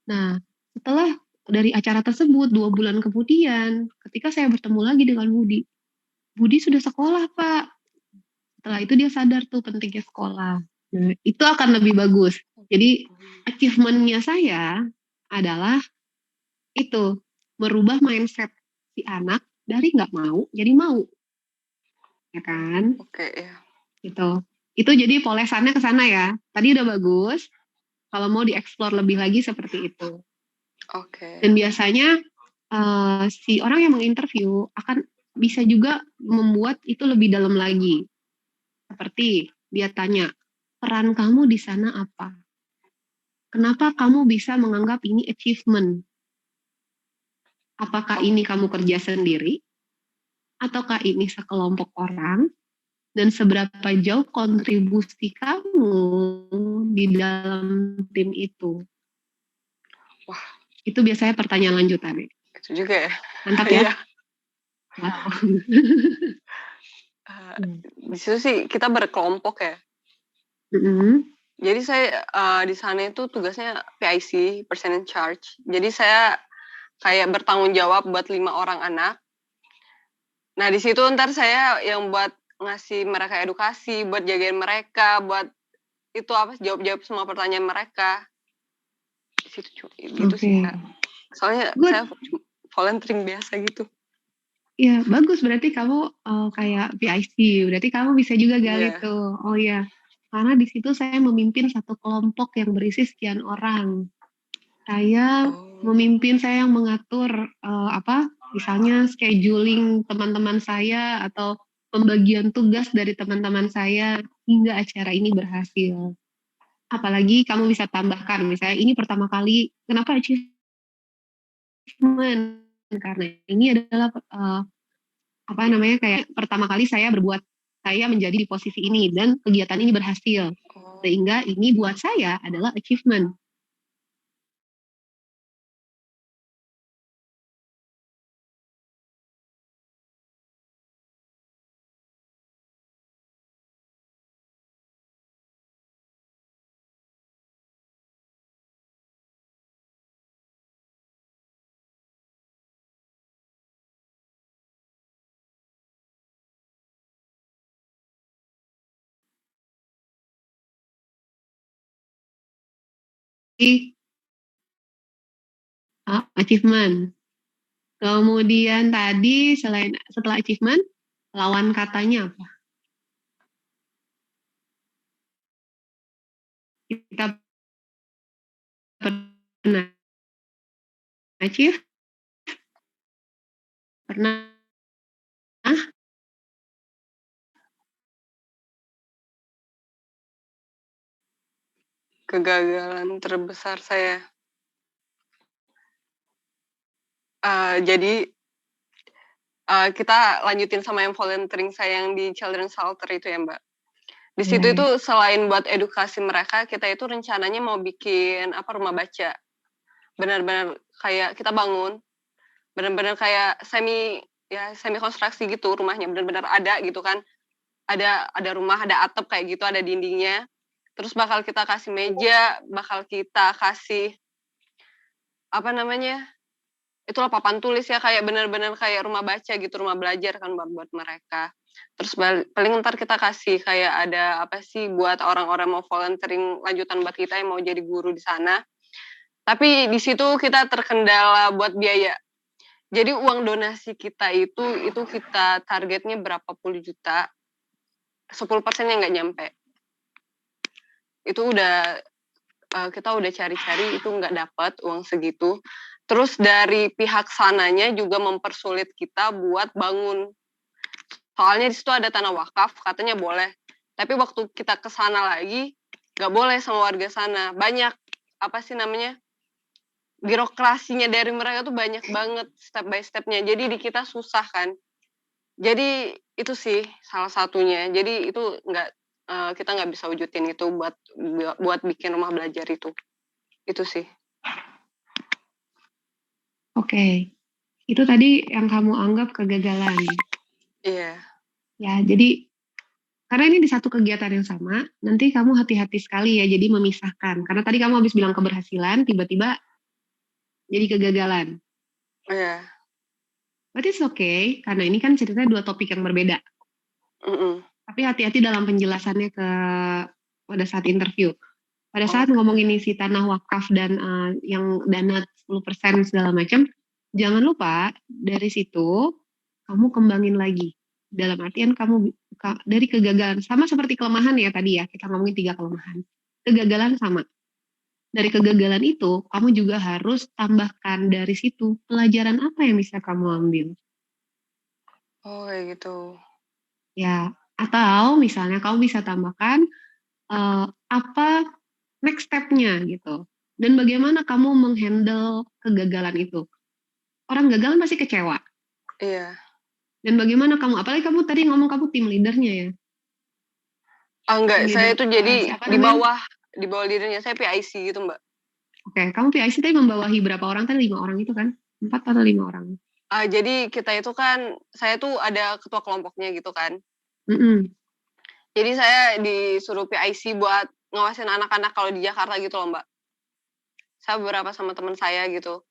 B: nah setelah dari acara tersebut 2 bulan kemudian, ketika saya bertemu lagi dengan Budi, Budi sudah sekolah Pak. Setelah itu dia sadar tuh pentingnya sekolah. Nah, itu akan lebih bagus. Jadi achievement-nya saya adalah itu, merubah mindset si anak dari nggak mau jadi mau, ya kan?
E: Oke, ya.
B: Itu jadi polesannya ke sana ya. Tadi udah bagus. Kalau mau dieksplor lebih lagi seperti itu.
E: Oke.
B: Dan biasanya si orang yang menginterview akan bisa juga membuat itu lebih dalam lagi. Seperti dia tanya, peran kamu di sana apa? Kenapa kamu bisa menganggap ini achievement? Apakah ini kamu kerja sendiri? Ataukah ini sekelompok orang? Dan seberapa jauh kontribusi kamu di dalam tim itu?
E: Wah,
B: itu biasanya pertanyaan lanjutan.
E: Itu juga ya.
B: Mantap ya?
E: Wow. Di situ sih kita berkelompok ya. Jadi saya di sana itu tugasnya PIC, person in charge. Jadi saya kayak bertanggung jawab buat 5 orang anak. Nah di situ ntar saya yang buat ngasih mereka edukasi, buat jagain mereka, buat itu jawab-jawab semua pertanyaan mereka. Di situ gitu sih Kak. Soalnya saya volunteering biasa gitu.
B: Ya bagus, berarti kamu kayak PIC, berarti kamu bisa juga gali tuh. Oh ya, karena di situ saya memimpin satu kelompok yang berisi sekian orang. Saya memimpin, saya yang mengatur misalnya scheduling teman-teman saya atau pembagian tugas dari teman-teman saya hingga acara ini berhasil. Apalagi kamu bisa tambahkan, misalnya ini pertama kali, kenapa achievement? Karena ini adalah kayak pertama kali saya menjadi di posisi ini dan kegiatan ini berhasil, sehingga ini buat saya adalah achievement. Achievement. Kemudian tadi setelah achievement, lawan katanya apa? Kita pernah achieve? Pernah?
E: Kegagalan terbesar saya. Jadi kita lanjutin sama yang volunteering saya yang di Children's Shelter itu ya Mbak. Di situ itu selain buat edukasi mereka, kita itu rencananya mau bikin rumah baca. Benar-benar kayak kita bangun, benar-benar kayak semi konstruksi gitu rumahnya, benar-benar ada gitu kan. ada rumah, ada atap kayak gitu, ada dindingnya. Terus bakal kita kasih meja, bakal kita kasih apa namanya? Itulah papan tulis ya, kayak benar-benar kayak rumah baca gitu, rumah belajar kan buat mereka. Terus paling ntar kita kasih kayak ada apa sih buat orang-orang mau volunteering lanjutan buat kita yang mau jadi guru di sana. Tapi di situ kita terkendala buat biaya. Jadi uang donasi kita itu kita targetnya berapa puluh juta, 10%-nya nggak nyampe. Itu udah kita udah cari-cari itu nggak dapat uang segitu. Terus dari pihak sananya juga mempersulit kita buat bangun. Soalnya di situ ada tanah wakaf, katanya boleh. Tapi waktu kita ke sana lagi, nggak boleh sama warga sana. Banyak, apa sih namanya, birokrasinya dari mereka tuh banyak banget step by step-nya. Jadi di kita susah kan. Jadi itu sih salah satunya. Jadi itu kita nggak bisa wujudin itu buat bikin rumah belajar itu. Itu sih.
B: Oke. Itu tadi yang kamu anggap kegagalan.
E: Iya.
B: Ya, jadi karena ini di satu kegiatan yang sama, nanti kamu hati-hati sekali ya, jadi memisahkan. Karena tadi kamu habis bilang keberhasilan, tiba-tiba jadi kegagalan.
E: Iya.
B: But it's okay, karena ini kan ceritanya dua topik yang berbeda. Tapi hati-hati dalam penjelasannya pada saat interview. Pada saat ngomongin isi tanah wakaf dan yang dana 10% segala macam, jangan lupa dari situ kamu kembangin lagi. Dalam artian kamu dari kegagalan, sama seperti kelemahan ya tadi ya, kita ngomongin 3 kelemahan. Kegagalan sama. Dari kegagalan itu, kamu juga harus tambahkan dari situ pelajaran apa yang bisa kamu ambil.
E: Oh, kayak gitu.
B: Ya, atau misalnya kamu bisa tambahkan apa next step-nya gitu. Dan bagaimana kamu menghandle kegagalan itu. Orang gagal pasti kecewa.
E: Iya.
B: Dan bagaimana kamu, apalagi kamu tadi ngomong kamu tim leadernya ya.
E: Enggak,
B: Tim
E: saya
B: leader,
E: itu jadi di
B: namanya?
E: bawah leadernya, saya PIC gitu, Mbak.
B: Oke, kamu PIC tadi membawahi berapa orang tadi? 5 orang itu kan? 4 atau 5 orang?
E: Jadi kita itu kan, saya tuh ada ketua kelompoknya gitu kan. Jadi saya disuruh PIC buat ngawasin anak-anak kalau di Jakarta gitu loh, Mbak. Saya beberapa sama teman saya gitu.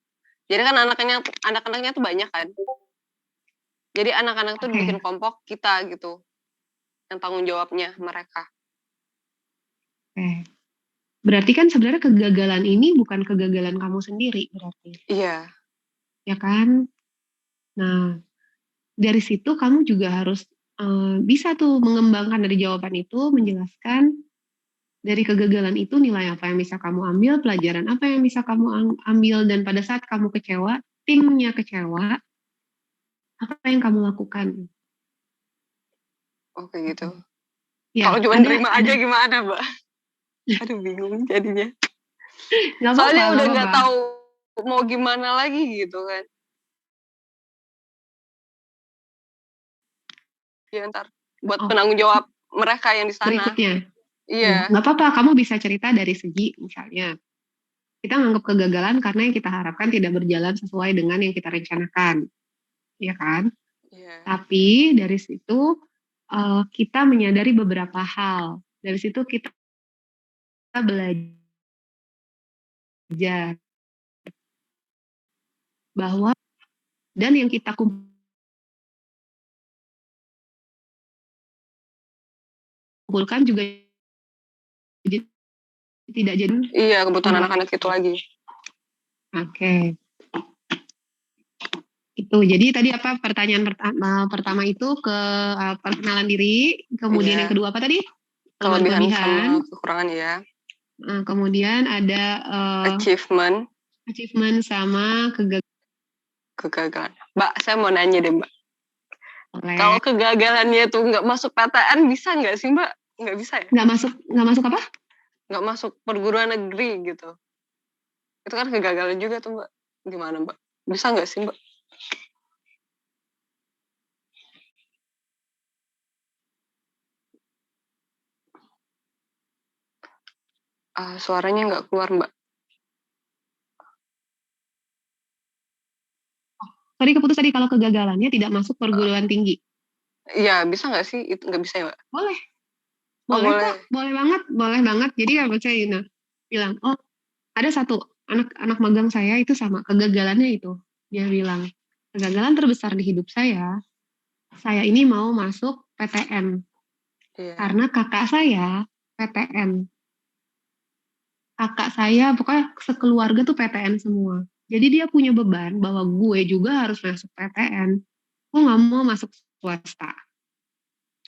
E: Jadi kan anak-anaknya tuh banyak kan. Jadi anak-anak tuh bikin kelompok kita gitu. Yang tanggung jawabnya mereka.
B: Oke. Berarti kan sebenarnya kegagalan ini bukan kegagalan kamu sendiri berarti.
E: Iya.
B: Ya kan? Nah, dari situ kamu juga harus bisa tuh mengembangkan dari jawaban itu, menjelaskan dari kegagalan itu nilai apa yang bisa kamu ambil, pelajaran apa yang bisa kamu ambil, dan pada saat kamu kecewa, timnya kecewa, apa yang kamu lakukan?
E: Oke gitu.
B: Ya,
E: kalau cuma terima aja gimana, Mbak? Aduh, bingung jadinya. Soalnya udah nggak tahu mau gimana lagi gitu kan. Ya ntar buat penanggung jawab mereka yang di sana.
B: Berikutnya.
E: Iya.
B: Nggak apa-apa, kamu bisa cerita dari segi misalnya kita menganggap kegagalan karena yang kita harapkan tidak berjalan sesuai dengan yang kita rencanakan, ya kan?
E: Yeah.
B: Tapi dari situ kita menyadari beberapa hal. Dari situ kita belajar bahwa dan yang kita kumpulkan juga tidak jadi.
E: Iya, kebutuhan anak-anak itu lagi.
B: Oke. Itu. Jadi tadi apa pertanyaan pertama itu ke perkenalan diri, kemudian yang kedua apa tadi?
E: Kelebihan sama kekurangan ya.
B: Kemudian ada
E: achievement
B: sama
E: kegagalan. Mbak, saya mau nanya deh, Mbak. Kalau kegagalannya tuh nggak masuk PTN bisa nggak sih, Mbak? Nggak bisa ya?
B: Nggak masuk apa?
E: Nggak masuk perguruan negeri gitu. Itu kan kegagalan juga tuh, Mbak. Gimana, Mbak? Bisa nggak sih, Mbak? Suaranya nggak keluar, Mbak.
B: Tadi keputus tadi kalau kegagalannya tidak masuk perguruan tinggi.
E: Iya, bisa nggak sih? Itu nggak bisa ya, Mbak?
B: Boleh,
E: Oh,
B: boleh
E: boleh.
B: kok, boleh banget. Jadi kalau saya bilang, oh ada satu anak magang saya itu sama kegagalannya itu, dia bilang kegagalan terbesar di hidup saya ini mau masuk PTN
E: Iya.
B: karena kakak saya PTN. Kakak saya pokoknya sekeluarga tuh PTN semua. Jadi dia punya beban bahwa gue juga harus masuk PTN. Gue nggak mau masuk swasta.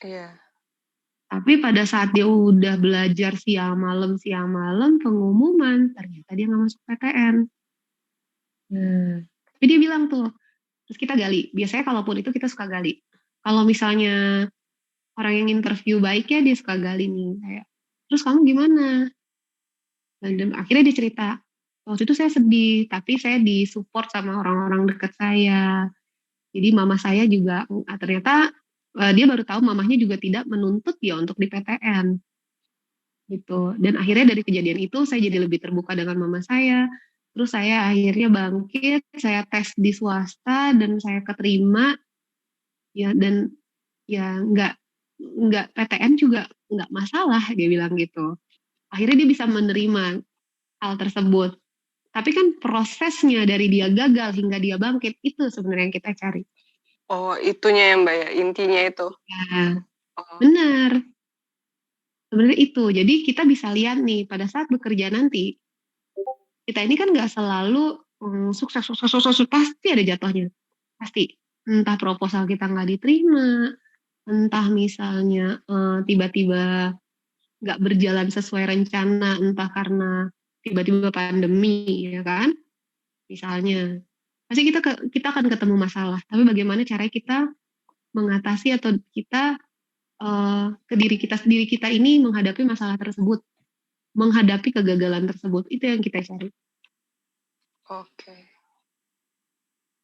E: Iya.
B: Tapi pada saat dia udah belajar siang malam pengumuman, ternyata dia nggak masuk PTN. Nah, tapi dia bilang tuh, terus kita gali. Biasanya kalaupun itu kita suka gali. Kalau misalnya orang yang interview baik ya dia suka gali nih kayak, terus kamu gimana? Dan akhirnya dia cerita, waktu itu saya sedih, tapi saya disupport sama orang-orang dekat saya. Jadi mama saya juga ternyata dia baru tahu mamahnya juga tidak menuntut dia untuk di PTN gitu. Dan akhirnya dari kejadian itu saya jadi lebih terbuka dengan mama saya. Terus saya akhirnya bangkit, saya tes di swasta dan saya keterima ya, dan ya nggak PTN juga nggak masalah, dia bilang gitu. Akhirnya dia bisa menerima hal tersebut. Tapi kan prosesnya dari dia gagal hingga dia bangkit itu sebenarnya yang kita cari.
E: Oh, itunya ya, Mbak ya, intinya itu.
B: Ya,
E: Oh,
B: benar. Sebenarnya itu. Jadi kita bisa lihat nih pada saat bekerja nanti, kita ini kan nggak selalu sukses, pasti ada jatuhnya. Pasti. Entah proposal kita nggak diterima, entah misalnya tiba-tiba nggak berjalan sesuai rencana, entah karena tiba-tiba pandemi, ya kan? Misalnya. Pasti kita akan ketemu masalah. Tapi bagaimana caranya kita mengatasi atau kita ke diri kita sendiri kita ini menghadapi masalah tersebut, menghadapi kegagalan tersebut, itu yang kita cari.
E: oke.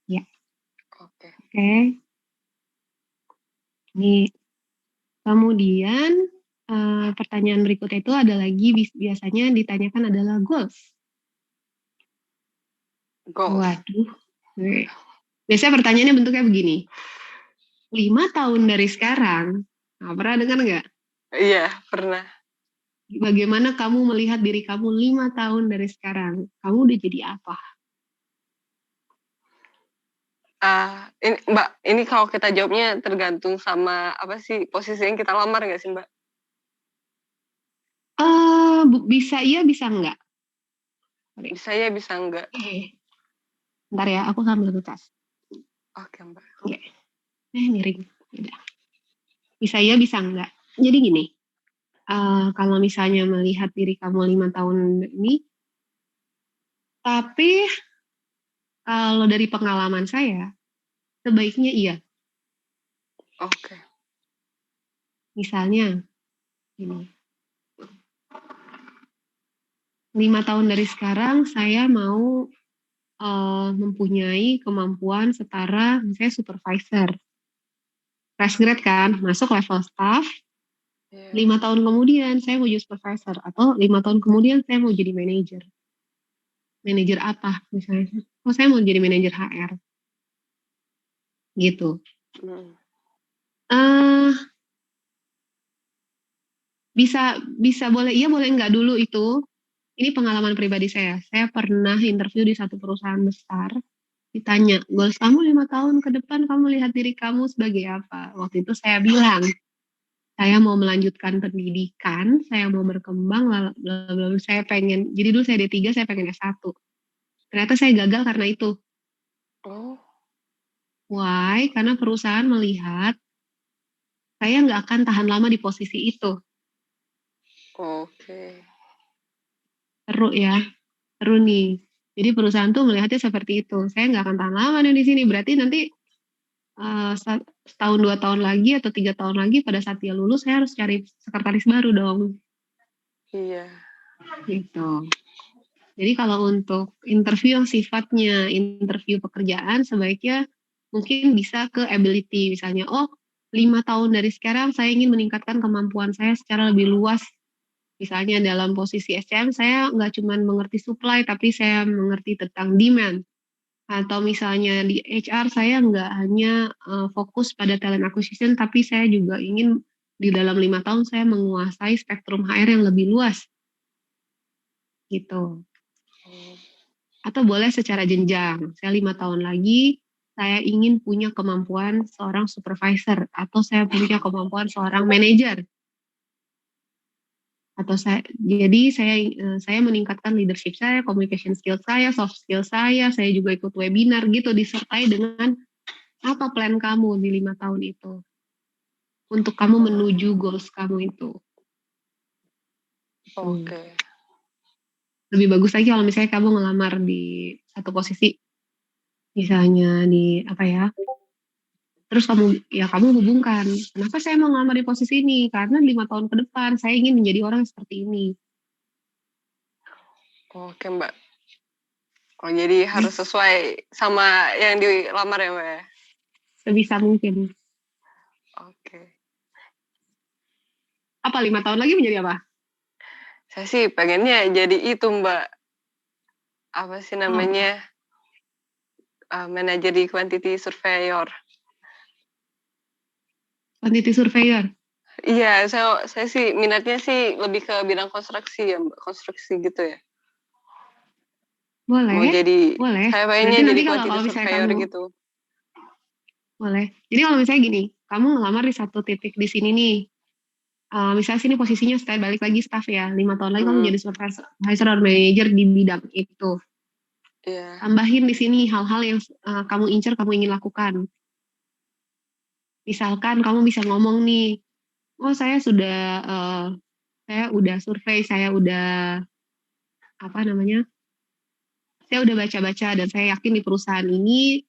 B: Ya.
E: Oke.
B: Oke. Nih, kemudian pertanyaan berikutnya itu ada lagi biasanya ditanyakan adalah goals.
E: Goals.
B: Waduh. Biasanya pertanyaannya bentuknya begini. 5 tahun dari sekarang, nah, pernah dengar nggak?
E: Iya, pernah.
B: Bagaimana kamu melihat diri kamu 5 tahun dari sekarang? Kamu udah jadi apa?
E: Ini Mbak, ini kalau kita jawabnya tergantung sama apa sih posisi yang kita lamar nggak sih, Mbak?
B: Bisa iya, bisa enggak.
E: Bisa ya, bisa enggak.
B: Bentar ya, aku sambil ngetes.
E: Oke, Mbak.
B: Oke. Miring. Udah. Bisa iya, bisa enggak. Jadi gini, kalau misalnya melihat diri kamu 5 tahun ini, tapi kalau dari pengalaman saya, sebaiknya iya.
E: Oke.
B: Misalnya, gini. 5 tahun dari sekarang, saya mau mempunyai kemampuan setara misalnya supervisor. Fresh grade kan, masuk level staff, 5 tahun kemudian saya mau jadi supervisor, atau 5 tahun kemudian saya mau jadi manajer. Manajer apa misalnya? Oh, saya mau jadi manajer HR. Gitu. Bisa boleh iya, boleh enggak dulu itu. Ini pengalaman pribadi saya. Saya pernah interview di satu perusahaan besar. Ditanya, goals kamu 5 tahun ke depan, kamu lihat diri kamu sebagai apa? Waktu itu saya bilang, saya mau melanjutkan pendidikan, saya mau berkembang, lalu saya pengen, jadi dulu saya D3, saya pengen S1. Ternyata saya gagal karena itu.
E: Oh.
B: Why? Karena perusahaan melihat saya nggak akan tahan lama di posisi itu.
E: Oke.
B: Seru ya, seru nih. Jadi perusahaan tuh melihatnya seperti itu. Saya nggak akan tahan lama nih di sini. Berarti nanti setahun 2 tahun lagi atau 3 tahun lagi pada saat dia lulus, saya harus cari sekretaris baru dong.
E: Iya.
B: Gitu. Jadi kalau untuk interview yang sifatnya interview pekerjaan, sebaiknya mungkin bisa ke ability. Misalnya, 5 tahun dari sekarang saya ingin meningkatkan kemampuan saya secara lebih luas. Misalnya dalam posisi SCM, saya nggak cuma mengerti supply, tapi saya mengerti tentang demand. Atau misalnya di HR saya nggak hanya fokus pada talent acquisition, tapi saya juga ingin di dalam 5 tahun saya menguasai spektrum HR yang lebih luas, gitu. Atau boleh secara jenjang, saya 5 tahun lagi saya ingin punya kemampuan seorang supervisor, atau saya punya kemampuan seorang manajer. Atau saya meningkatkan leadership saya, communication skill saya, soft skill saya juga ikut webinar gitu, disertai dengan apa plan kamu di 5 tahun itu untuk kamu menuju goals kamu itu.
E: Oke.
B: Lebih bagus lagi kalau misalnya kamu ngelamar di satu posisi, misalnya di apa ya, terus kamu hubungkan, kenapa saya mau ngelamar di posisi ini, karena 5 tahun ke depan saya ingin menjadi orang seperti ini.
E: Oke Mbak. Oh jadi harus sesuai sama yang dilamar ya Mbak ya?
B: Sebisa mungkin.
E: Oke.
B: Apa 5 tahun lagi menjadi apa?
E: Saya sih pengennya jadi itu Mbak. Apa sih namanya? Manajer di quantity surveyor.
B: Quantity surveyor?
E: Iya, saya sih minatnya sih lebih ke bidang konstruksi ya Mbak. Konstruksi gitu ya.
B: Boleh,
E: Mau jadi,
B: boleh.
E: saya pengennya
B: Nanti
E: jadi
B: kalau
E: quantity
B: misalnya
E: surveyor
B: kamu,
E: gitu.
B: boleh. Jadi kalau misalnya gini, kamu ngelamar di satu titik di sini nih, misalnya sini posisinya balik lagi staff ya, 5 tahun lagi kamu jadi supervisor or manager di bidang itu.
E: Iya.
B: Tambahin di sini hal-hal yang kamu incer, kamu ingin lakukan. Misalkan kamu bisa ngomong nih, oh saya udah survei, saya udah baca-baca dan saya yakin di perusahaan ini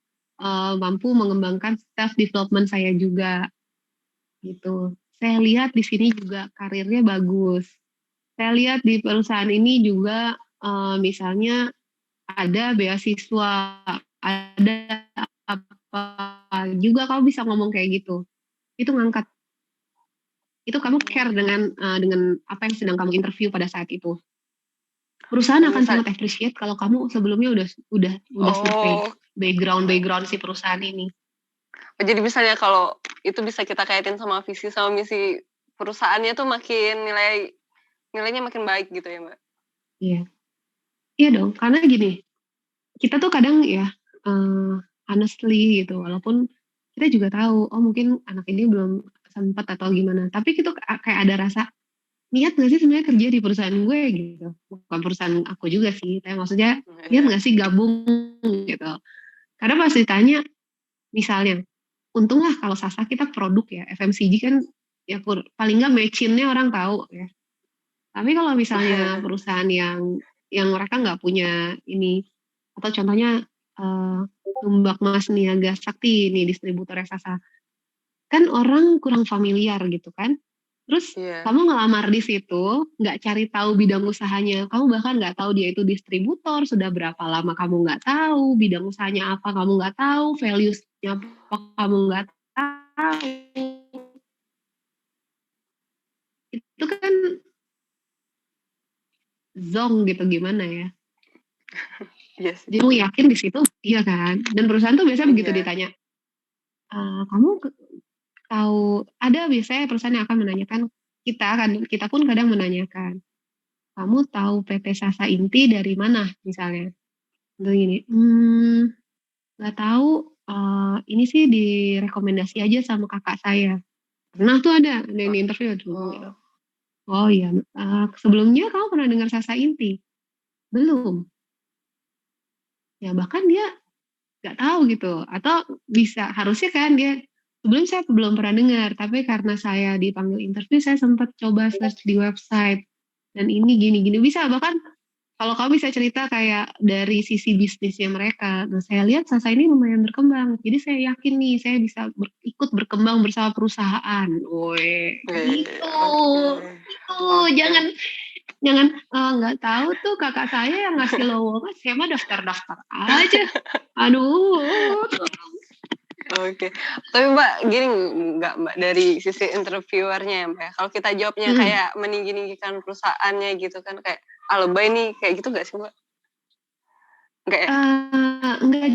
B: mampu mengembangkan staff development saya juga, gitu. Saya lihat di sini juga karirnya bagus. Saya lihat di perusahaan ini juga misalnya ada beasiswa, ada apa juga, kamu bisa ngomong kayak gitu. Itu ngangkat. Itu kamu care dengan apa yang sedang kamu interview pada saat itu. Perusahaan akan sangat appreciate kalau kamu sebelumnya udah survei background si perusahaan ini.
E: Jadi misalnya kalau itu bisa kita kaitin sama visi sama misi perusahaannya tuh makin nilainya makin baik gitu ya Mbak?
B: Iya. Iya dong, karena gini, kita tuh kadang ya honestly gitu, walaupun kita juga tahu, oh mungkin anak ini belum sempat atau gimana, tapi itu kayak ada rasa, niat gak sih sebenarnya kerja di perusahaan gue gitu. Bukan perusahaan aku juga sih, tapi maksudnya niat gak sih gabung gitu. Karena pas ditanya, misalnya, untunglah kalau Sasa kita produk ya, FMCG kan ya paling nggak match-innya orang tahu ya. Tapi kalau misalnya perusahaan yang mereka nggak punya ini, atau contohnya Tumbak Mas Niaga Sakti ini distributor Sasa, kan orang kurang familiar gitu kan. Terus kamu ngelamar di situ, nggak cari tahu bidang usahanya, kamu bahkan nggak tahu dia itu distributor, sudah berapa lama kamu nggak tahu, bidang usahanya apa kamu nggak tahu, values-nya apa kamu nggak tahu. Itu kan zong gitu, gimana ya.
E: Yes.
B: Jadi kamu yakin di situ, iya kan? Dan perusahaan tuh biasanya begitu ditanya, kamu tahu, ada biasanya perusahaan yang akan menanyakan, kita pun kadang menanyakan, kamu tahu PT Sasa Inti dari mana misalnya? Contoh gini, nggak tahu, ini sih direkomendasi aja sama kakak saya. Pernah tuh ada yang di interview tuh. Oh iya, sebelumnya kamu pernah dengar Sasa Inti? Belum. Ya bahkan dia nggak tahu gitu, atau harusnya kan dia, sebelum saya belum pernah dengar, tapi karena saya dipanggil interview, saya sempat coba search di website, dan ini gini-gini, bisa bahkan kalau kamu bisa cerita kayak dari sisi bisnisnya mereka. Nah saya lihat Sasa ini lumayan berkembang, jadi saya yakin nih saya bisa ikut berkembang bersama perusahaan. Woi, itu jangan nggak tahu tuh kakak saya yang ngasih lowongan, saya mah daftar aja. Aduh.
E: Oke. Tapi Mbak, gini nggak Mbak, dari sisi interviewernya ya Mbak, kalau kita jawabnya kayak meninggi-ninggikan perusahaannya gitu kan, kayak lebay nih, kayak gitu nggak sih Mbak? Enggak ya?
B: Enggak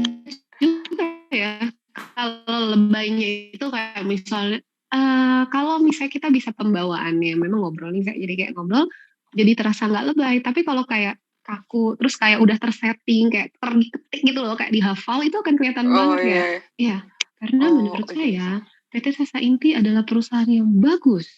B: juga ya. Kalau lebaynya itu kayak misalnya, kalau misalnya kita bisa pembawaannya memang ngobrolin jadi kayak ngobrol, jadi terasa nggak lebay. Tapi kalau kayak kaku, terus kayak udah tersetting, kayak diketik gitu loh, kayak dihafal, itu akan kelihatan
E: Oh
B: banget ya.
E: iya.
B: Iya, karena
E: Oh
B: menurut
E: iya.
B: saya PT Sasa Inti adalah perusahaan yang bagus.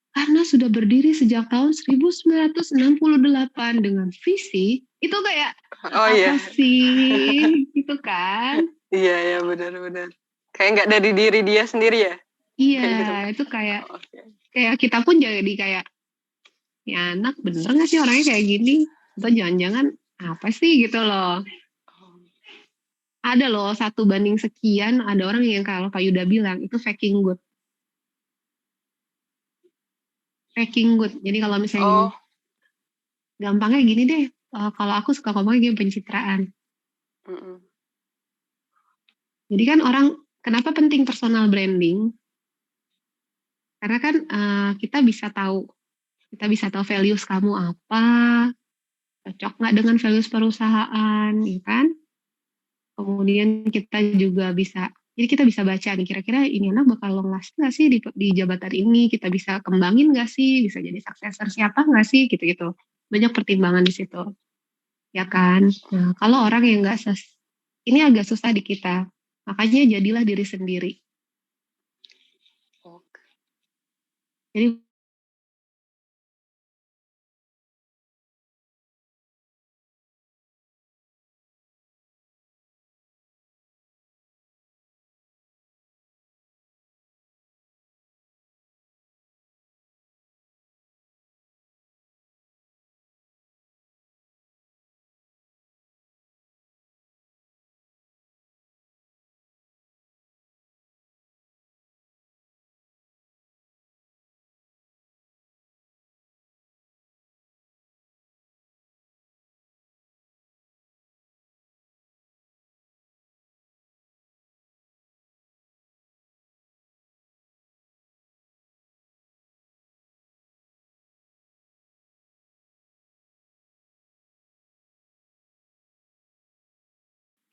B: Karena sudah berdiri sejak tahun 1968 dengan visi, itu kayak
E: Oh
B: apa
E: iya.
B: sih gitu kan.
E: Iya ya, benar-benar. Kayak nggak dari diri dia sendiri ya?
B: Iya,
E: Kayak gitu, Mbak.
B: itu kayak
E: Oke.
B: kayak kita pun jadi kayak, ya anak bener gak sih orangnya kayak gini? Atau jangan-jangan apa sih gitu loh. Ada loh 1 banding sekian, ada orang yang kalau Pak Yuda bilang itu faking good. Faking good. Jadi kalau misalnya
E: Oh,
B: gampangnya gini deh, kalau aku suka ngomongnya gini, pencitraan.
E: mm-mm.
B: Jadi kan orang, kenapa penting personal branding? Karena kan kita bisa tahu values kamu apa, cocok nggak dengan values perusahaan, ya kan? Kemudian kita juga bisa, jadi kita bisa baca nih, kira-kira ini anak bakal long last nggak sih di jabatan ini, kita bisa kembangin nggak sih, bisa jadi successor siapa nggak sih, gitu-gitu. Banyak pertimbangan di situ, ya kan? Nah, kalau orang yang nggak ini agak susah di kita, makanya jadilah diri sendiri.
E: Oke.
B: Jadi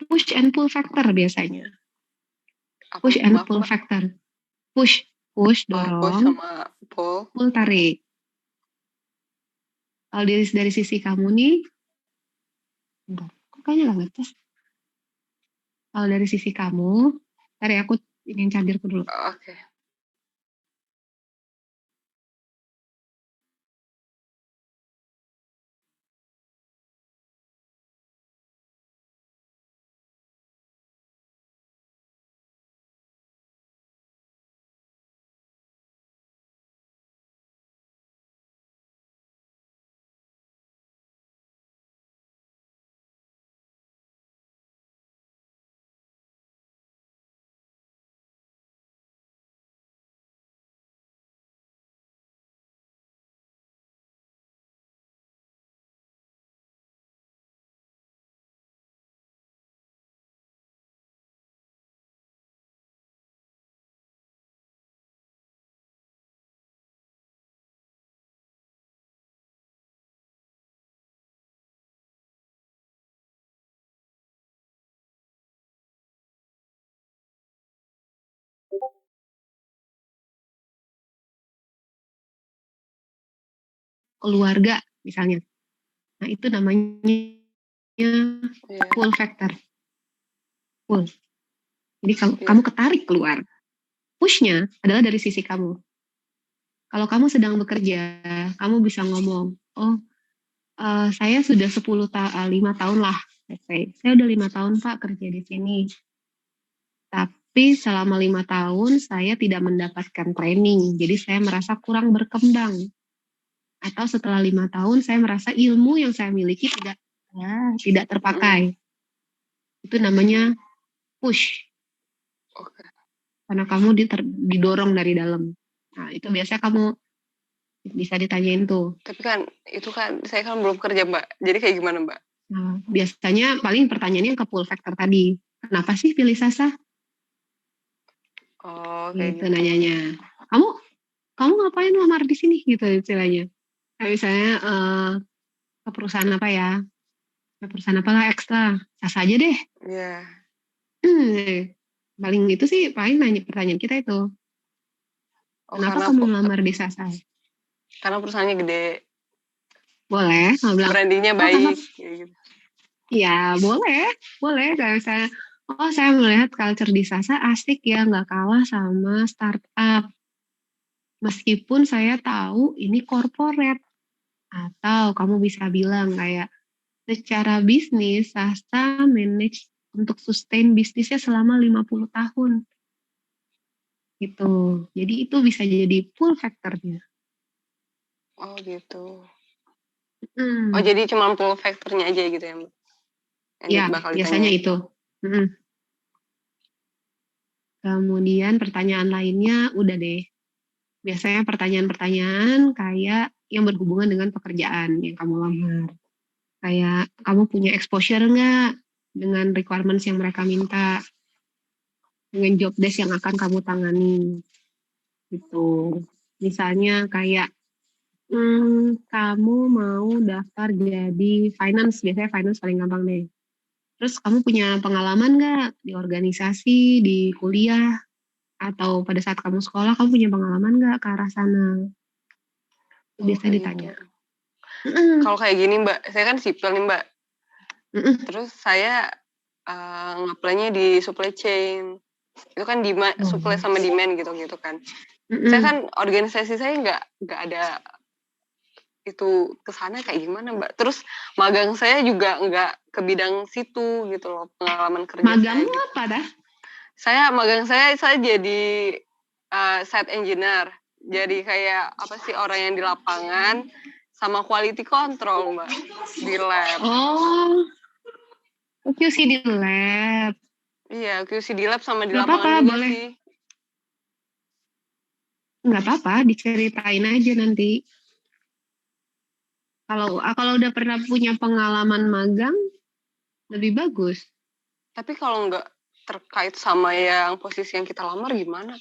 B: push and pull factor biasanya.
E: Apa,
B: Push and
E: maaf,
B: pull
E: Mbak?
B: factor. Push
E: Push
B: dorong,
E: sama pull.
B: pull tarik. Kalau dari sisi kamu nih, bentar, kok kayaknya nggak ngetes. Kalau dari sisi kamu, ntar ya aku ingin cadirku dulu.
E: Oke.
B: Keluarga misalnya. Nah, itu namanya
E: Iya.
B: pull factor. Pull. Jadi
E: Iya.
B: kamu ketarik keluar. Push-nya adalah dari sisi kamu. Kalau kamu sedang bekerja, kamu bisa ngomong, oh saya sudah 5 tahun lah. Saya udah 5 tahun Pak kerja di sini. Tapi selama 5 tahun saya tidak mendapatkan training, jadi saya merasa kurang berkembang. Atau setelah 5 tahun saya merasa ilmu yang saya miliki tidak terpakai. Itu namanya push.
E: Oke.
B: Karena kamu didorong dari dalam. Nah, itu biasanya kamu bisa ditanyain tuh.
E: Tapi kan itu kan saya kan belum kerja, Mbak. Jadi kayak gimana, Mbak?
B: Nah, biasanya paling pertanyaannya ke pull factor tadi. Kenapa sih pilih Sasa?
E: Oh, kayak
B: Gitu
E: gitu.
B: nanyanya. Kamu ngapain lamar di sini gitu istilahnya. Kayak misalnya ke perusahaan apa ya? Perusahaan apalah ekstra, sah aja deh.
E: Iya.
B: Paling itu sih paling nanya pertanyaan kita itu.
E: Oh,
B: Kenapa
E: karena
B: kamu melamar di Sasa?
E: karena perusahaannya gede,
B: Boleh, kalau bilang,
E: brandingnya
B: oh kenapa?
E: baik, kayak gitu.
B: Ya boleh. Kayak misalnya, oh saya melihat culture di Sasa asik ya, nggak kalah sama startup. Meskipun saya tahu ini corporate. Atau kamu bisa bilang kayak, secara bisnis, Sasa manage untuk sustain bisnisnya selama 50 tahun. Gitu. Jadi itu bisa jadi pull factornya.
E: Oh gitu.
B: Hmm.
E: Oh jadi cuma pull factornya aja gitu ya Mbak? Yang
B: Ya,
E: bakal
B: biasanya
E: ditanya.
B: itu. Kemudian pertanyaan lainnya udah deh. Biasanya pertanyaan-pertanyaan kayak yang berhubungan dengan pekerjaan yang kamu lamar. Kayak kamu punya exposure nggak dengan requirements yang mereka minta, dengan job desk yang akan kamu tangani. Gitu. Misalnya kayak kamu mau daftar jadi finance, biasanya finance paling gampang deh. Terus kamu punya pengalaman nggak di organisasi, di kuliah, atau pada saat kamu sekolah kamu punya pengalaman nggak ke arah sana? Biasa
E: kayak
B: ditanya.
E: gitu. Kalau kayak gini Mbak, saya kan sipil nih Mbak. Terus saya nge-apply-nya di supply chain. Itu kan supply sama demand gitu kan. Saya kan organisasi saya nggak ada itu kesana kayak gimana Mbak. Terus magang saya juga nggak ke bidang situ gitu loh, pengalaman kerja
B: Magangmu
E: saya.
B: apa dah?
E: Magang saya jadi site engineer. Jadi kayak apa sih orang yang di lapangan sama quality control Mbak di lab.
B: Oh, QC di lab.
E: Iya, QC di lab sama di
B: Nggak
E: lapangan
B: apa-apa,
E: juga
B: boleh.
E: sih.
B: Nggak apa-apa, diceritain aja nanti. Kalau udah pernah punya pengalaman magang, lebih bagus.
E: Tapi kalau nggak terkait sama yang posisi yang kita lamar gimana?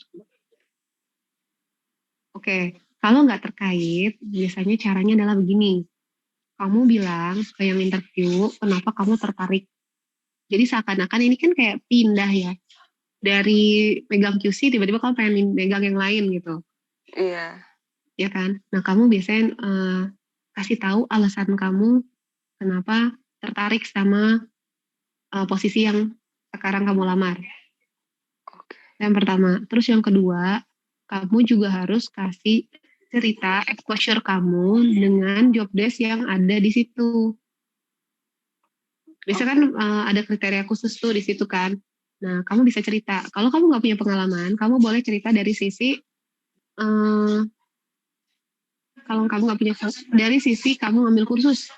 B: Oke, kalau nggak terkait, biasanya caranya adalah begini. Kamu bilang ke yang interview, kenapa kamu tertarik. Jadi seakan-akan ini kan kayak pindah ya. Dari megang QC, tiba-tiba kamu pengen megang yang lain gitu.
E: Iya.
B: Ya kan? Nah, kamu biasanya kasih tahu alasan kamu kenapa tertarik sama posisi yang sekarang kamu lamar. Yang pertama. Terus yang kedua, kamu juga harus kasih cerita exposure kamu dengan job desk yang ada di situ. Biasanya kan ada kriteria khusus tuh di situ kan. Nah, kamu bisa cerita. Kalau kamu nggak punya pengalaman, kamu boleh cerita dari sisi kalau kamu nggak punya dari sisi kamu ngambil kursus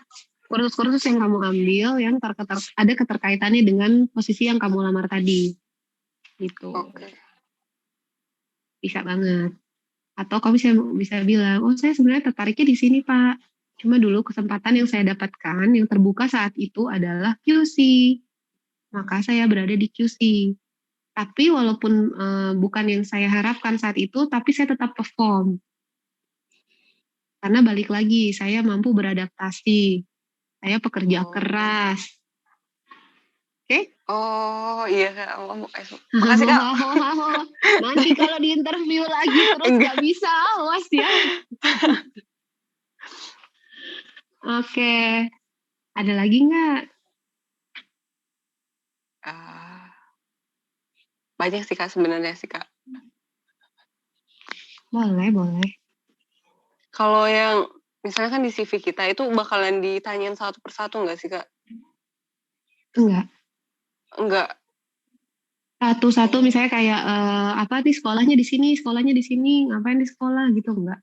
B: yang kamu ambil yang ada keterkaitannya dengan posisi yang kamu lamar tadi gitu. Bisa banget. Atau kamu bisa bilang, oh saya sebenarnya tertariknya di sini Pak, cuma dulu kesempatan yang saya dapatkan yang terbuka saat itu adalah QC, maka saya berada di QC. Tapi walaupun bukan yang saya harapkan saat itu, tapi saya tetap perform. Karena balik lagi, saya mampu beradaptasi. Saya pekerja keras. Oke?
E: Oh iya Kak. Makasih Kak.
B: Nanti kalau di interview lagi terus nggak bisa, awas ya. Oke. Ada lagi nggak?
E: Banyak sih Kak sebenarnya sih Kak.
B: Boleh.
E: Kalau yang misalnya kan di CV kita itu bakalan ditanyain satu persatu nggak sih Kak? Enggak.
B: Satu-satu misalnya kayak apa nih sekolahnya di sini, ngapain di sekolah gitu enggak.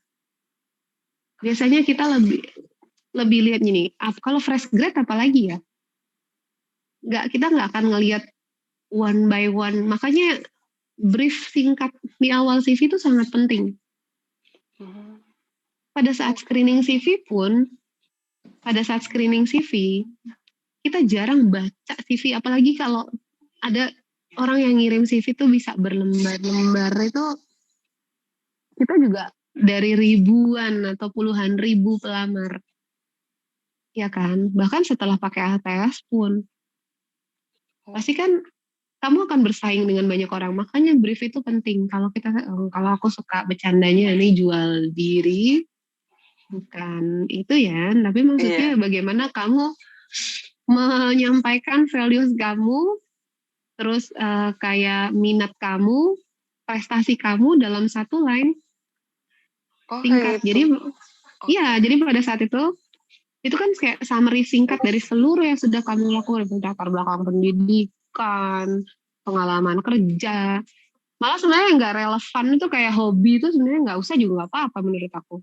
B: Biasanya kita lebih lihat gini, kalau fresh grad apalagi ya. Kita nggak akan ngelihat one by one. Makanya brief singkat di awal CV itu sangat penting. Pada saat screening CV pun, kita jarang baca CV, apalagi kalau ada orang yang ngirim CV itu bisa berlembar-lembar, itu kita juga dari ribuan atau puluhan ribu pelamar. ya kan? Bahkan setelah pakai ATS pun, pasti kan kamu akan bersaing dengan banyak orang. Makanya brief itu penting. Kalau aku suka bercandanya ini jual diri, bukan itu ya. Tapi maksudnya
E: Iya.
B: bagaimana kamu menyampaikan values kamu, terus kayak minat kamu, prestasi kamu dalam satu line
E: Oh,
B: singkat.
E: kayak
B: Jadi
E: gitu.
B: iya, jadi pada saat itu kan kayak summary singkat dari seluruh yang sudah kamu lakukan, latar belakang pendidikan, pengalaman kerja. Malah sebenarnya nggak relevan itu kayak hobi itu sebenarnya nggak usah juga nggak apa-apa menurut aku.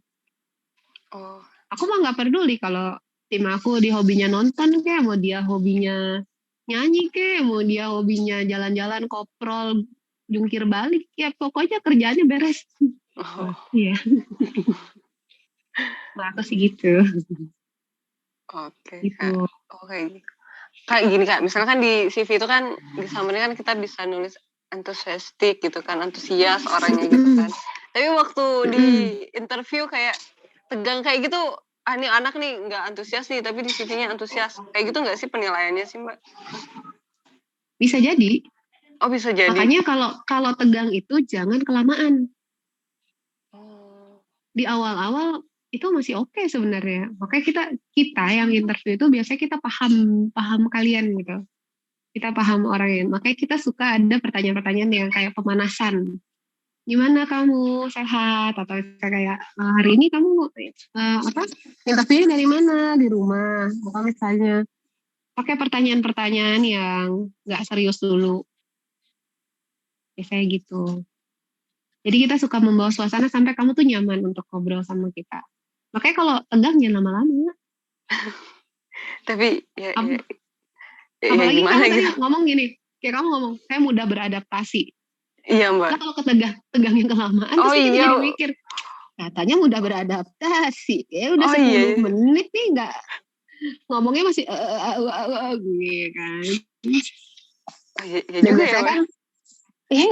E: Oh,
B: Aku mah nggak peduli kalau tim aku di hobinya nonton kayak mau dia hobinya nyanyi kayak mau dia hobinya jalan-jalan koprol jungkir balik ya pokoknya kerjaannya beres.
E: oh,
B: Iya, nah, aku sih gitu.
E: oke, Kak.
B: Gitu.
E: Oke. Kayak gini, Kak, misalnya kan di CV itu kan di summary kan kita bisa nulis enthusiastic gitu kan, antusias orangnya gitu kan. Tapi waktu di interview kayak tegang kayak gitu, ini anak nih nggak antusias nih, tapi di CV-nya antusias. Kayak gitu nggak sih penilaiannya sih, Mbak?
B: Bisa jadi.
E: Oh, bisa jadi.
B: Makanya kalau tegang itu jangan kelamaan.
E: Oh,
B: Di awal-awal itu masih oke sebenarnya. Makanya kita yang interview itu biasanya kita paham kalian gitu. Kita paham orangnya. Makanya kita suka ada pertanyaan-pertanyaan yang kayak pemanasan. Gimana kamu sehat atau kayak hari ini kamu interviewnya dari mana di rumah? Atau misalnya pakai pertanyaan-pertanyaan yang nggak serius dulu. Biasanya gitu. Jadi kita suka membawa suasana sampai kamu tuh nyaman untuk ngobrol sama kita. Makanya kalau tegang jangan lama-lama.
E: tapi ya
B: Apalagi
E: gimana
B: kamu tadi
E: gitu.
B: ngomong gini, kayak kamu ngomong, saya mudah beradaptasi.
E: Iya, Mbak.
B: Nah kalau tegang yang kelamaan,
E: Oh,
B: pasti kita
E: iya.
B: jadi mikir, katanya mudah beradaptasi. Ya udah
E: Oh,
B: 10
E: iya.
B: menit nih nggak ngomongnya masih gue kan.
E: Oh, iya
B: Dan
E: juga ya,
B: biasanya
E: Mbak.
B: kan, iya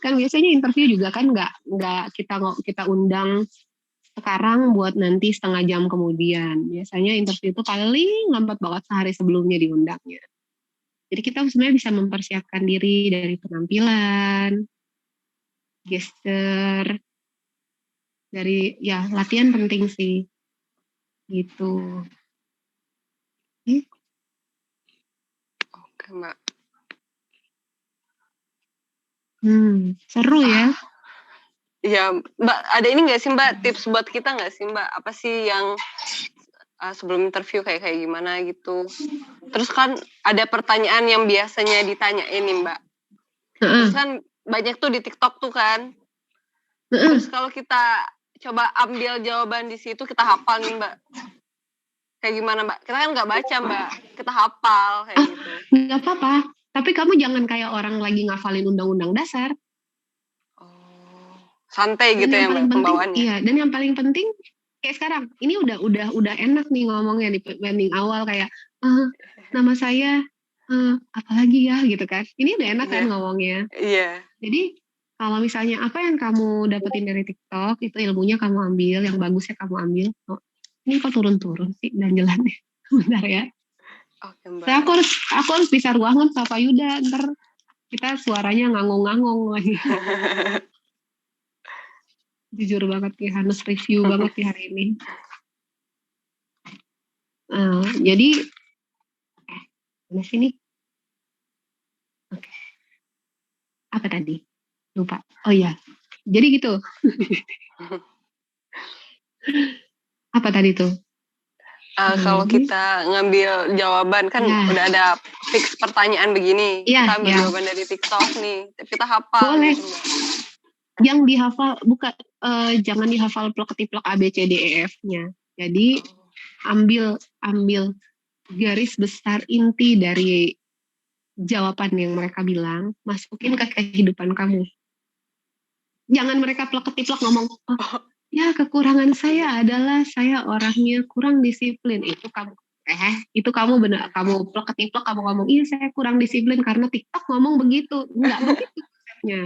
B: kan biasanya interview juga kan nggak kita undang sekarang buat nanti setengah jam kemudian. Biasanya interview itu paling lambat banget sehari sebelumnya diundangnya. Jadi kita sebenarnya bisa mempersiapkan diri dari penampilan, gesture, dari ya latihan penting sih. Gitu.
E: Oke, Mbak.
B: Seru ya.
E: Ya, Mbak, ada ini nggak sih, Mbak, tips buat kita nggak sih, Mbak? Apa sih yang sebelum interview kayak gimana gitu? Terus kan ada pertanyaan yang biasanya ditanyain nih, Mbak. Terus kan banyak tuh di TikTok tuh kan. Terus kalau kita coba ambil jawaban di situ, kita hafal nih, Mbak. Kayak gimana, Mbak? Kita kan nggak baca, Mbak. Kita hafal kayak gitu.
B: Nggak apa-apa. Tapi kamu jangan kayak orang lagi ngafalin undang-undang dasar.
E: Santai gitu ya, Mbak, pembawaannya.
B: Iya, dan yang paling penting kayak sekarang ini udah enak nih ngomongnya di landing awal kayak nama saya apalagi ya gitu kan. Ini udah enak kan ngomongnya.
E: Iya.
B: Jadi kalau misalnya apa yang kamu dapetin dari TikTok itu ilmunya kamu ambil, yang bagusnya kamu ambil. Oh, ini kok turun-turun sih ganjelannya. Bentar ya.
E: Oke, Mbak.
B: Saya aku harus bisa ruangan sama Pak Yuda, ntar kita suaranya ngangong-ngangong lagi. Jujur banget nih, harus review banget nih hari ini. Jadi, mana sini? Oke. Apa tadi? Lupa. Oh iya, jadi gitu. Apa tadi tuh?
E: Kalau kita ngambil jawaban kan udah ada fix pertanyaan begini. Kita ambil jawaban dari TikTok nih. Kita hafal.
B: Boleh.
E: Gitu.
B: Yang dihafal jangan dihafal plek-ketiplek A B C D E F-nya. Jadi ambil garis besar inti dari jawaban yang mereka bilang, masukin ke kehidupan kamu. Jangan mereka plek-ketiplek ngomong, ya kekurangan saya adalah saya orangnya kurang disiplin. Itu kamu benar, kamu plek-ketiplek kamu ngomong, iya saya kurang disiplin karena TikTok ngomong begitu. Enggak begitu konsepnya.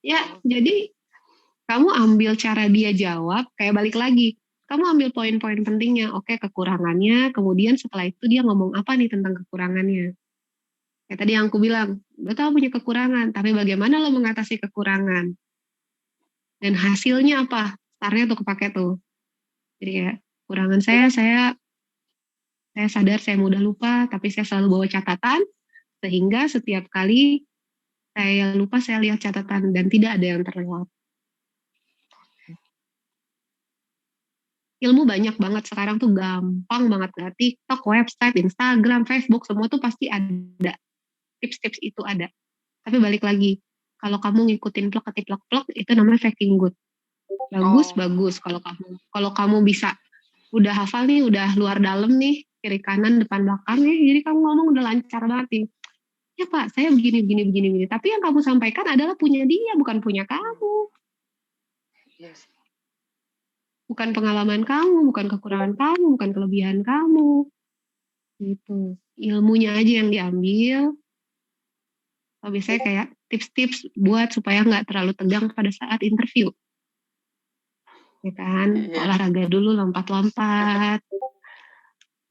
B: Ya, jadi kamu ambil cara dia jawab, kayak balik lagi. kamu ambil poin-poin pentingnya. Oke, kekurangannya, kemudian setelah itu dia ngomong apa nih tentang kekurangannya. Kayak tadi yang aku bilang, lo tau punya kekurangan, tapi bagaimana lo mengatasi kekurangan? Dan hasilnya apa? Startnya tuh kepake tuh. Jadi kayak, kekurangan saya sadar saya mudah lupa, tapi saya selalu bawa catatan, sehingga setiap kali saya lupa, saya lihat catatan, dan tidak ada yang terlewat. Ilmu banyak banget sekarang tuh, gampang banget lah. TikTok, website, Instagram, Facebook, semua tuh pasti ada. Tips-tips itu ada. Tapi balik lagi, kalau kamu ngikutin plek, itu namanya faking good. Bagus. Kalau kamu bisa, udah hafal nih, udah luar dalam nih, kiri kanan, depan belakang nih, jadi kamu ngomong udah lancar banget nih. Ya Pak, saya begini. Tapi yang kamu sampaikan adalah punya dia, bukan punya kamu.
E: Yes.
B: Bukan pengalaman kamu, bukan kekurangan kamu, bukan kelebihan kamu. Gitu. Ilmunya aja yang diambil. Kalau biasanya kayak tips-tips buat supaya nggak terlalu tegang pada saat interview. Ya kan? Olahraga dulu, lompat-lompat.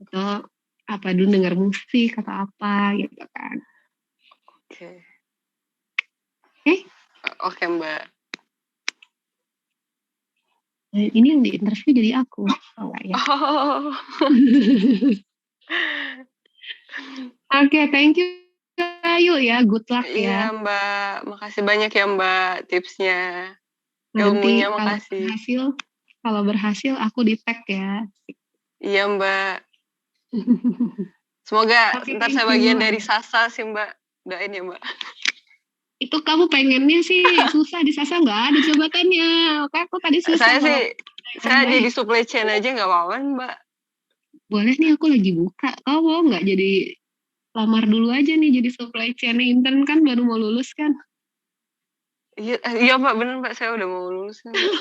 B: Atau apa dulu, denger musik atau apa gitu kan.
E: Oke.
B: Oke?
E: Oke, Mbak.
B: Ini yang di interview jadi aku. Oh, ya.
E: Oh.
B: Oke, thank you Ayu ya, good luck
E: Iya,
B: ya.
E: Mbak. Makasih banyak ya, Mbak, tipsnya.
B: Nanti
E: Ilmunya makasih.
B: kalau berhasil aku di tag ya.
E: Iya, Mbak. Semoga
B: Oke,
E: ntar
B: thank
E: saya bagian
B: you.
E: dari Sasa sih, Mbak. Doain ya, Mbak.
B: Itu kamu pengennya sih susah, di Sasa nggak ada jabatannya. Oke, aku tadi susah.
E: Saya jadi supply chain aja nggak apa-apa, Mbak.
B: Boleh nih, aku lagi buka. Oh, mau nggak jadi lamar dulu aja nih jadi supply chain intern, kan baru mau lulus kan?
E: Iya Mbak, bener Mbak, saya udah mau lulus nih, Mbak.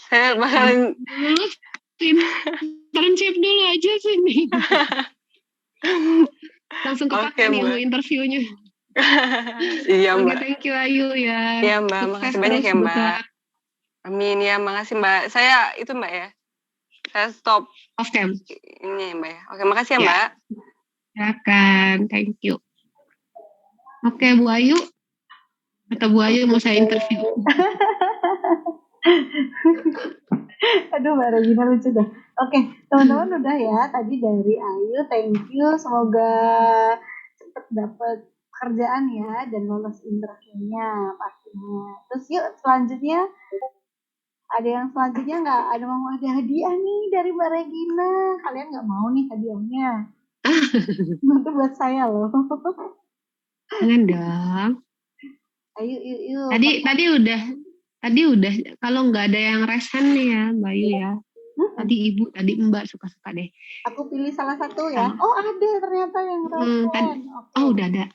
E: Saya bakalan
B: lulus internship dulu aja sini. Langsung kepake nih ilmu interviewnya.
E: Iya Mbak.
B: Oke, thank you Ayu ya.
E: Iya Mbak, makasih banyak ya Mbak. Amin ya, makasih Mbak. Saya itu Mbak ya. Saya stop
B: off cam.
E: Ini ya Mbak ya. Oke, makasih ya Mbak.
B: Silakan, thank you. Oke, Bu Ayu. Atau Bu Ayu mau saya interview?
D: Aduh, Mbak Regina lucu dah. Oke, teman-teman udah ya. Tadi dari Ayu, thank you. Semoga cepet dapet kerjaan ya dan lolos interviewnya pastinya. Terus yuk selanjutnya, ada yang selanjutnya nggak? Ada mau ada hadiah nih dari Mbak Regina. Kalian nggak mau nih hadiahnya? Itu buat saya loh.
B: Jangan dong.
D: Ayo, yuk.
B: Tadi udah. Kalau nggak ada yang resen nih ya, Mbak Ayu ya. Tadi Mbak suka-suka deh.
D: Aku pilih salah satu ya. Oh, ada ternyata yang resen.
B: Oh, udah ada.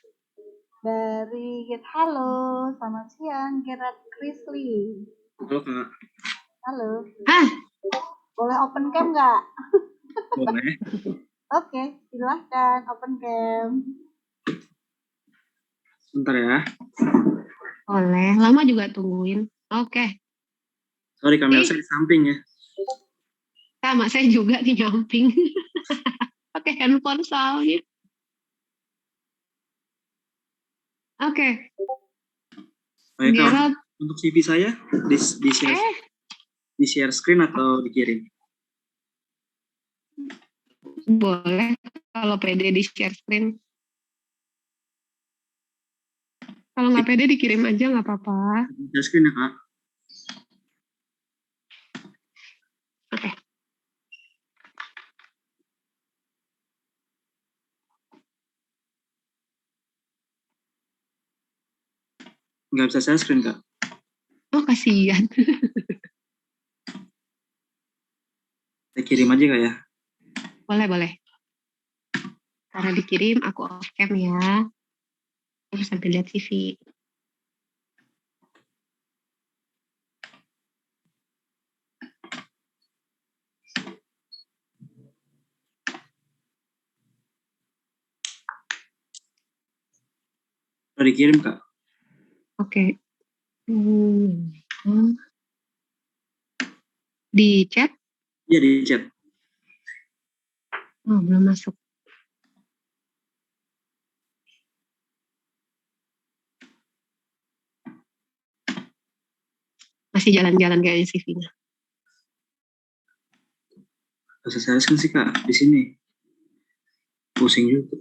D: Dari Get Halo, selamat siang, Gerard Chrisley.
F: Halo Kak.
D: Halo.
B: Hah?
D: Boleh open cam nggak?
F: Boleh.
D: Oke, silahkan open cam.
F: Sebentar ya.
B: Boleh, lama juga tungguin. Oke.
F: Sorry kamera saya di samping ya.
B: Sama, saya juga di nyamping. Pakai handphone soalnya. Oke.
F: Baik,
B: Gerald.
F: Untuk CV saya di share screen atau dikirim?
B: Boleh kalau pede di share screen. Kalau nggak pede dikirim aja nggak apa-apa.
F: Share screen ya Kak.
B: Oke.
F: Nggak bisa share screen Kak.
B: Oh, kasihan.
F: Saya kirim aja Kak ya.
B: Boleh. Karena dikirim, aku off cam ya. Terus sampai lihat CV.
F: Udah dikirim Kak.
B: Oke. Di chat?
F: Iya di chat.
B: Oh, belum masuk. Masih jalan-jalan kayaknya CV-nya.
F: Bahasa saya kan sih Kak di sini. Pusing juga.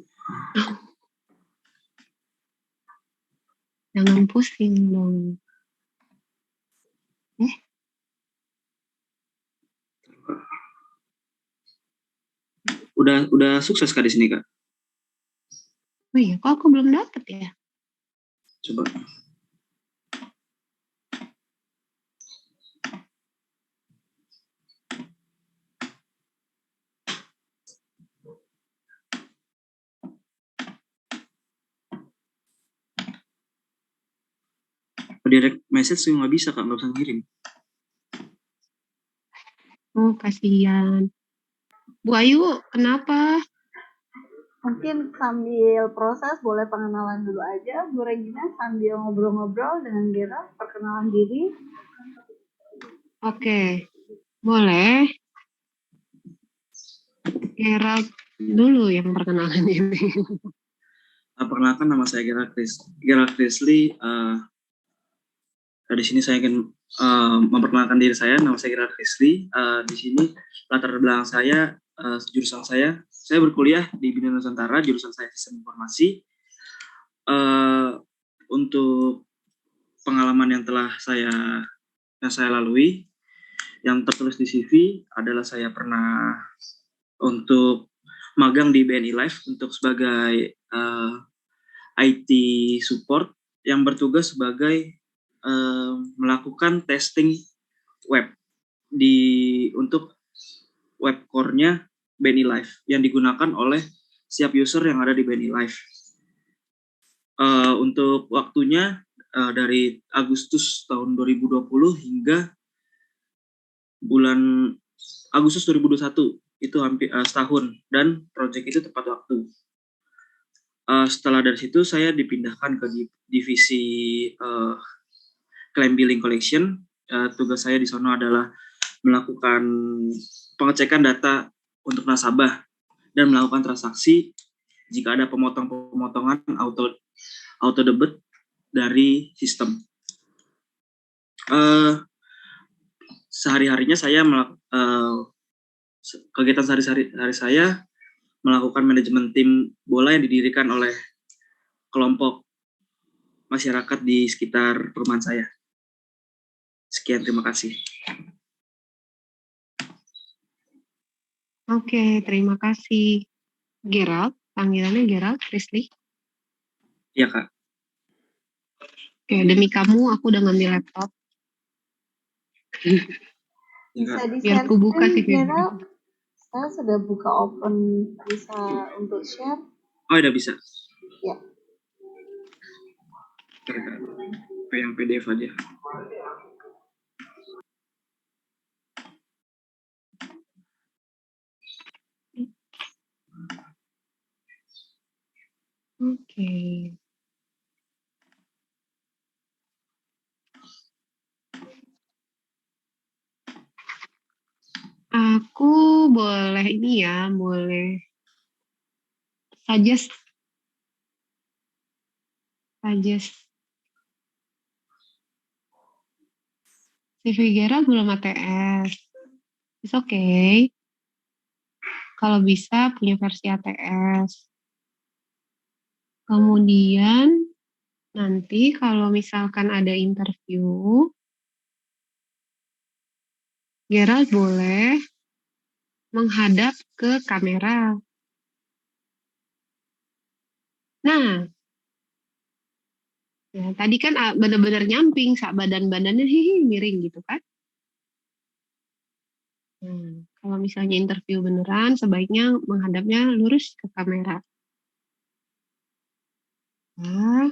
B: Jangan pusing dong.
F: Udah sukses Kak di sini Kak.
B: Oh iya, kok aku belum dapet ya?
F: Coba. Direct message juga nggak bisa Kak, nggak bisa ngirim.
B: Oh, kasihan. Bu Ayu, kenapa?
D: Mungkin sambil proses boleh pengenalan dulu aja, Bu Regina sambil ngobrol-ngobrol dengan Gera, perkenalan diri.
B: Oke, boleh. Gerald dulu yang perkenalan ini.
F: Perkenalkan nama saya Gerald Chrisley. Di sini saya ingin memperkenalkan diri saya. Nama saya Gerald Chrisley. Di sini latar belakang saya, jurusan saya berkuliah di Bina Nusantara, jurusan saya Sistem Informasi. Untuk pengalaman yang saya lalui, yang tertulis di CV adalah saya pernah untuk magang di BNI Live untuk sebagai IT support yang bertugas sebagai melakukan testing web untuk web core-nya BNI Live yang digunakan oleh setiap user yang ada di BNI Live. Untuk waktunya dari Agustus tahun 2020 hingga bulan Agustus 2021, itu hampir setahun, dan proyek itu tepat waktu. Setelah dari situ saya dipindahkan ke divisi claim billing collection. Tugas saya di sana adalah melakukan pengecekan data untuk nasabah dan melakukan transaksi jika ada pemotongan auto debit dari sistem. Sehari-harinya saya kegiatan sehari-hari saya melakukan manajemen tim bola yang didirikan oleh kelompok masyarakat di sekitar perumahan saya. Sekian, terima kasih.
B: Oke, terima kasih. Gerald, panggilannya Gerald, Chrisley.
F: Iya Kak.
B: Oke, demi kamu aku udah ngambil laptop.
D: Bisa
B: Biar
D: di-share
B: aku buka
D: screen,
B: sih.
D: Gera. Saya sudah buka open, bisa untuk share.
F: Oh, udah bisa.
D: Ya.
F: Yang PDF aja.
B: Oke. Aku boleh ini ya, boleh suggest CV Gerald belum ATS. It's okay. Kalau bisa punya versi ATS. Kemudian nanti kalau misalkan ada interview, Gerald boleh menghadap ke kamera. Nah, ya, tadi kan benar-benar nyamping, badan-badannya miring gitu kan. Kalau misalnya interview beneran, sebaiknya menghadapnya lurus ke kamera. Nah,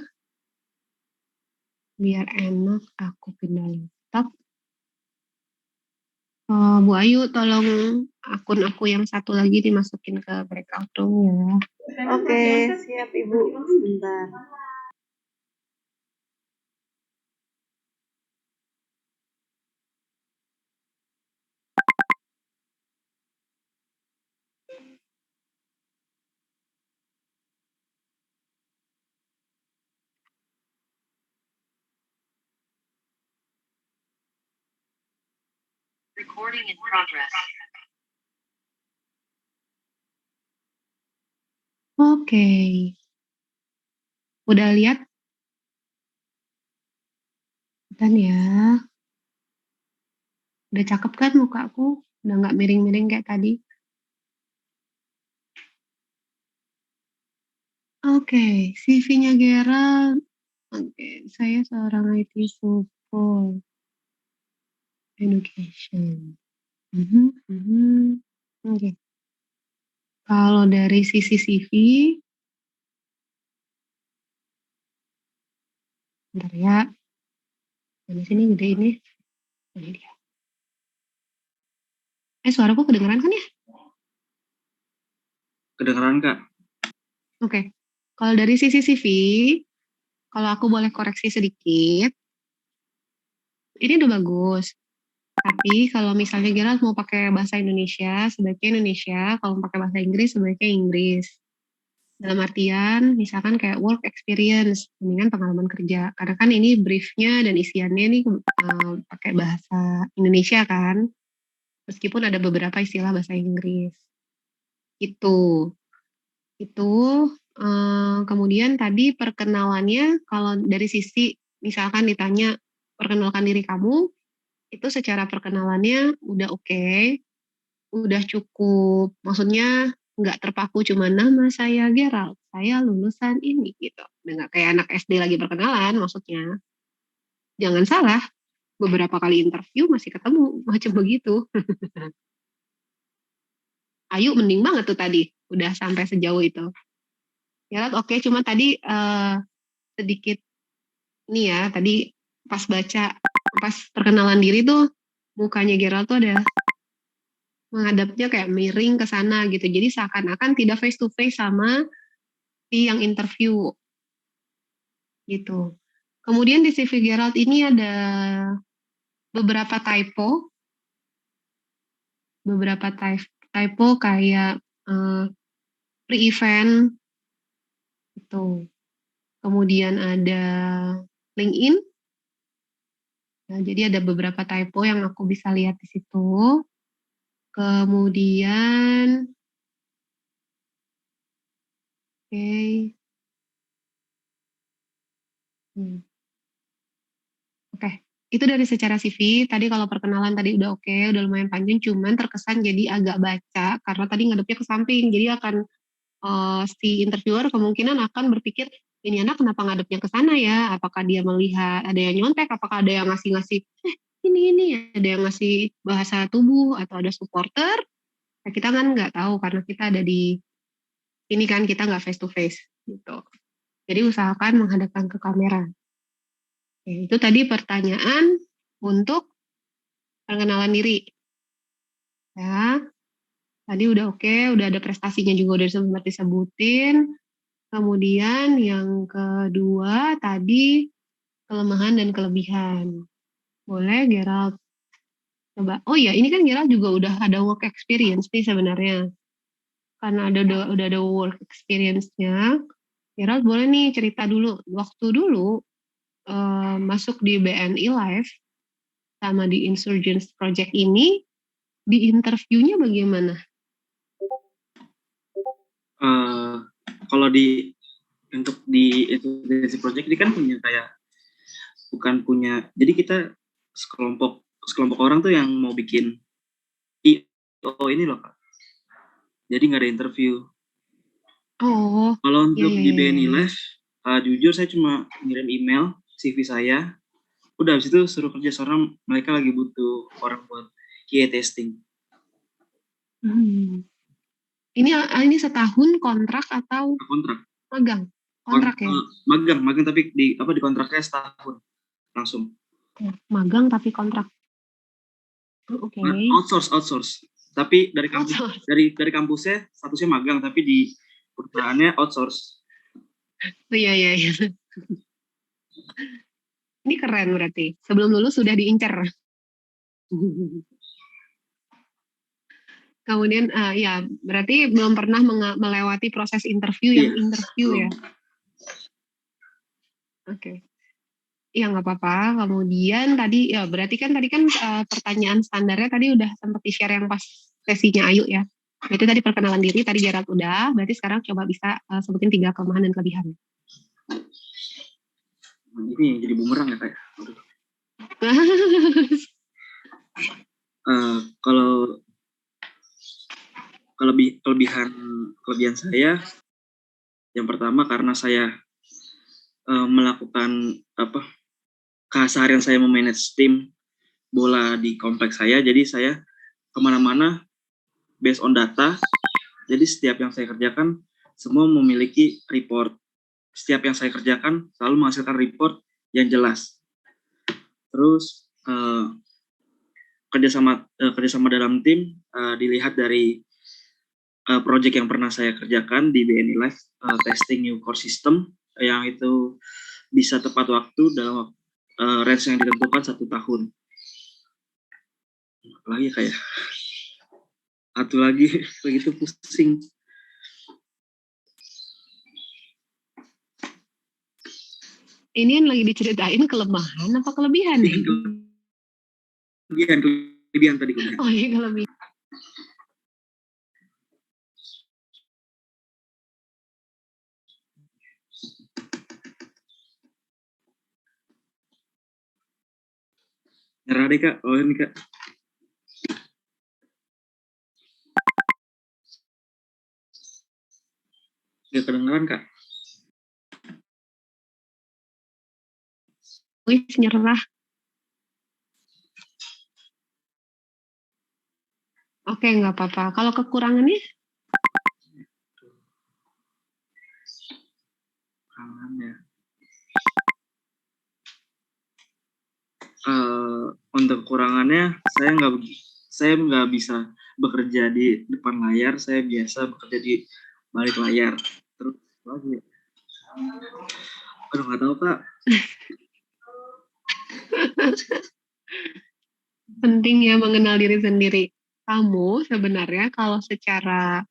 B: biar enak aku pindah laptop. Bu Ayu, tolong akun aku yang satu lagi dimasukin ke breakout room ya.
D: Oke, siap Ibu. Sebentar.
B: Oke. Udah lihat? Dan ya. Udah cakep kan muka aku? Udah nggak miring-miring kayak tadi? Oke, CV-nya Gerald. Oke, saya seorang IT support education. Oke. Kalau dari sisi CV, bentar ya. Di sini gede ini. Ini dia. Suaraku kedengeran kan ya?
F: Kedengeran, Kak?
B: Oke. Kalau dari sisi CV, kalau aku boleh koreksi sedikit, ini udah bagus. Tapi kalau misalnya Gerald mau pakai bahasa Indonesia, sebaiknya Indonesia. Kalau mau pakai bahasa Inggris, sebaiknya Inggris. Dalam artian, misalkan kayak work experience, mendingan pengalaman kerja. Karena kan ini briefnya dan isiannya ini pakai bahasa Indonesia kan. Meskipun ada beberapa istilah bahasa Inggris. Itu. Kemudian tadi perkenalannya, kalau dari sisi, misalkan ditanya, perkenalkan diri kamu, itu secara perkenalannya udah oke, udah cukup, maksudnya nggak terpaku cuma nama saya Gerald, saya lulusan ini gitu. Nggak kayak anak SD lagi perkenalan maksudnya. Jangan salah, beberapa kali interview masih ketemu macam begitu. Ayu mending banget tuh tadi, udah sampai sejauh itu. Gerald oke, cuma tadi sedikit nih ya, tadi pas perkenalan diri tuh mukanya Gerald tuh ada menghadapnya kayak miring ke sana gitu. Jadi seakan-akan tidak face to face sama si yang interview gitu. Kemudian di CV Gerald ini ada beberapa typo kayak pre-event itu. Kemudian ada LinkedIn. Nah, jadi ada beberapa typo yang aku bisa lihat di situ. Kemudian Oke, itu dari secara CV. Tadi kalau perkenalan tadi udah oke, udah lumayan panjang, cuman terkesan jadi agak baca karena tadi ngadepnya ke samping. Jadi akan si interviewer kemungkinan akan berpikir, ini anak kenapa ngadepnya ke sana ya? Apakah dia melihat ada yang nyontek? Apakah ada yang ngasih ini, ada yang ngasih bahasa tubuh atau ada supporter? Nah, kita kan nggak tahu karena kita ada di ini kan, kita nggak face to face gitu. Jadi usahakan menghadapkan ke kamera. Oke, itu tadi pertanyaan untuk perkenalan diri. Ya, tadi udah oke, udah ada prestasinya juga udah sempat disebutin. Kemudian yang kedua tadi kelemahan dan kelebihan. Boleh Gerald coba. Oh iya, ini kan Gerald juga udah ada work experience nih sebenarnya. Karena udah ada work experience-nya, Gerald boleh nih cerita dulu. Waktu dulu masuk di BNI Live sama di Insurgents Project ini, di interviewnya bagaimana?
F: Kalau untuk di Insurgents Project ini kan jadi kita sekelompok orang tuh yang mau bikin IO ini loh, Kak. Jadi nggak ada interview.
B: Oh.
F: Kalau untuk di BNI Live, jujur saya cuma ngirim email CV saya. Udah habis itu suruh kerja, seorang mereka lagi butuh orang buat QA testing.
B: Ini setahun kontrak atau
F: kontrak?
B: Magang. Kontrak ya?
F: Magang tapi di kontraknya setahun langsung.
B: Magang tapi kontrak. Oke.
F: Outsource. Tapi dari kampusnya statusnya magang, tapi di perusahaannya outsource.
B: Oh iya. Ini keren berarti. Sebelum lulus sudah diincar. Kemudian ya berarti belum pernah melewati proses interview yang interview ya. Oke. Ya nggak apa-apa. Kemudian tadi ya berarti kan pertanyaan standarnya tadi udah sempat di-share yang pas sesinya Ayu ya. Berarti tadi perkenalan diri, tadi Gerald udah. Berarti sekarang coba bisa sebutin 3 kelemahan dan kelebihan.
F: Ini yang jadi bumerang ya kayak. Kalau kelebihan saya, yang pertama karena saya melakukan keseharian saya memanage tim bola di kompleks saya, jadi saya kemana-mana based on data. Jadi setiap yang saya kerjakan semua memiliki report. Setiap yang saya kerjakan selalu menghasilkan report yang jelas. Terus kerjasama dalam tim dilihat dari project yang pernah saya kerjakan di BNI Live, testing new core system yang itu bisa tepat waktu dalam range yang ditentukan 1 tahun. Apalagi kayak satu lagi begitu pusing.
B: Ini yang lagi diceritain kelemahan apa kelebihan nih?
F: Kelebihan tadi.
B: Oh iya, kelebihan.
F: Nyerah deh Kak, ini Kak. Gak kedengeran Kak.
B: Wih, nyerah. Oke, nggak apa-apa. Kalau kekurangannya?
F: Untuk kekurangannya saya nggak bisa bekerja di depan layar, saya biasa bekerja di balik layar. Terus lagi, aduh nggak tahu Kak.
B: Penting ya mengenal diri sendiri. Kamu sebenarnya kalau secara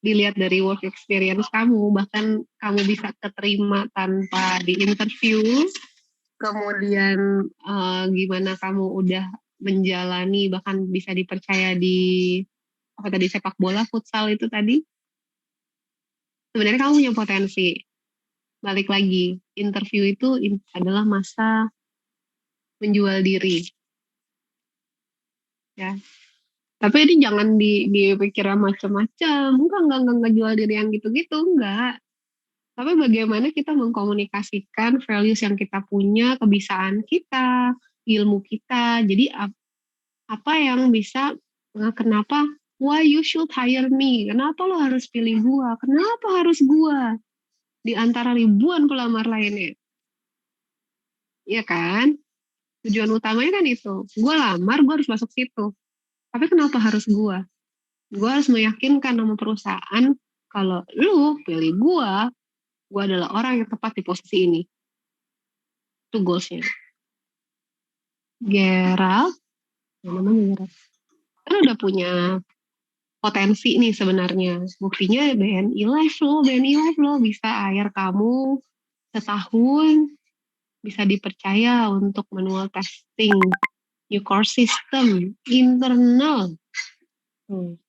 B: dilihat dari work experience kamu, bahkan kamu bisa keterima tanpa di interview, kemudian gimana kamu udah menjalani, bahkan bisa dipercaya di sepak bola, futsal itu tadi, sebenarnya kamu punya potensi. Balik lagi, interview itu adalah masa menjual diri. Ya. Tapi ini jangan dipikirnya macam-macam. Enggak jual diri yang gitu-gitu, enggak. Tapi bagaimana kita mengkomunikasikan values yang kita punya, kebiasaan kita, ilmu kita. Jadi apa yang bisa, kenapa, why you should hire me? Kenapa lo harus pilih gua? Kenapa harus gua? Di antara ribuan pelamar lainnya. Iya kan? Tujuan utamanya kan itu. Gua lamar, gua harus masuk situ. Tapi kenapa harus gua? Gue harus meyakinkan sama perusahaan kalau lu pilih gue adalah orang yang tepat di posisi ini. Itu goalsnya. Gerald, namanya Gerald, kan udah punya potensi nih sebenarnya. Buktinya BNI Live lo bisa hire kamu setahun, bisa dipercaya untuk manual testing, new core system, internal.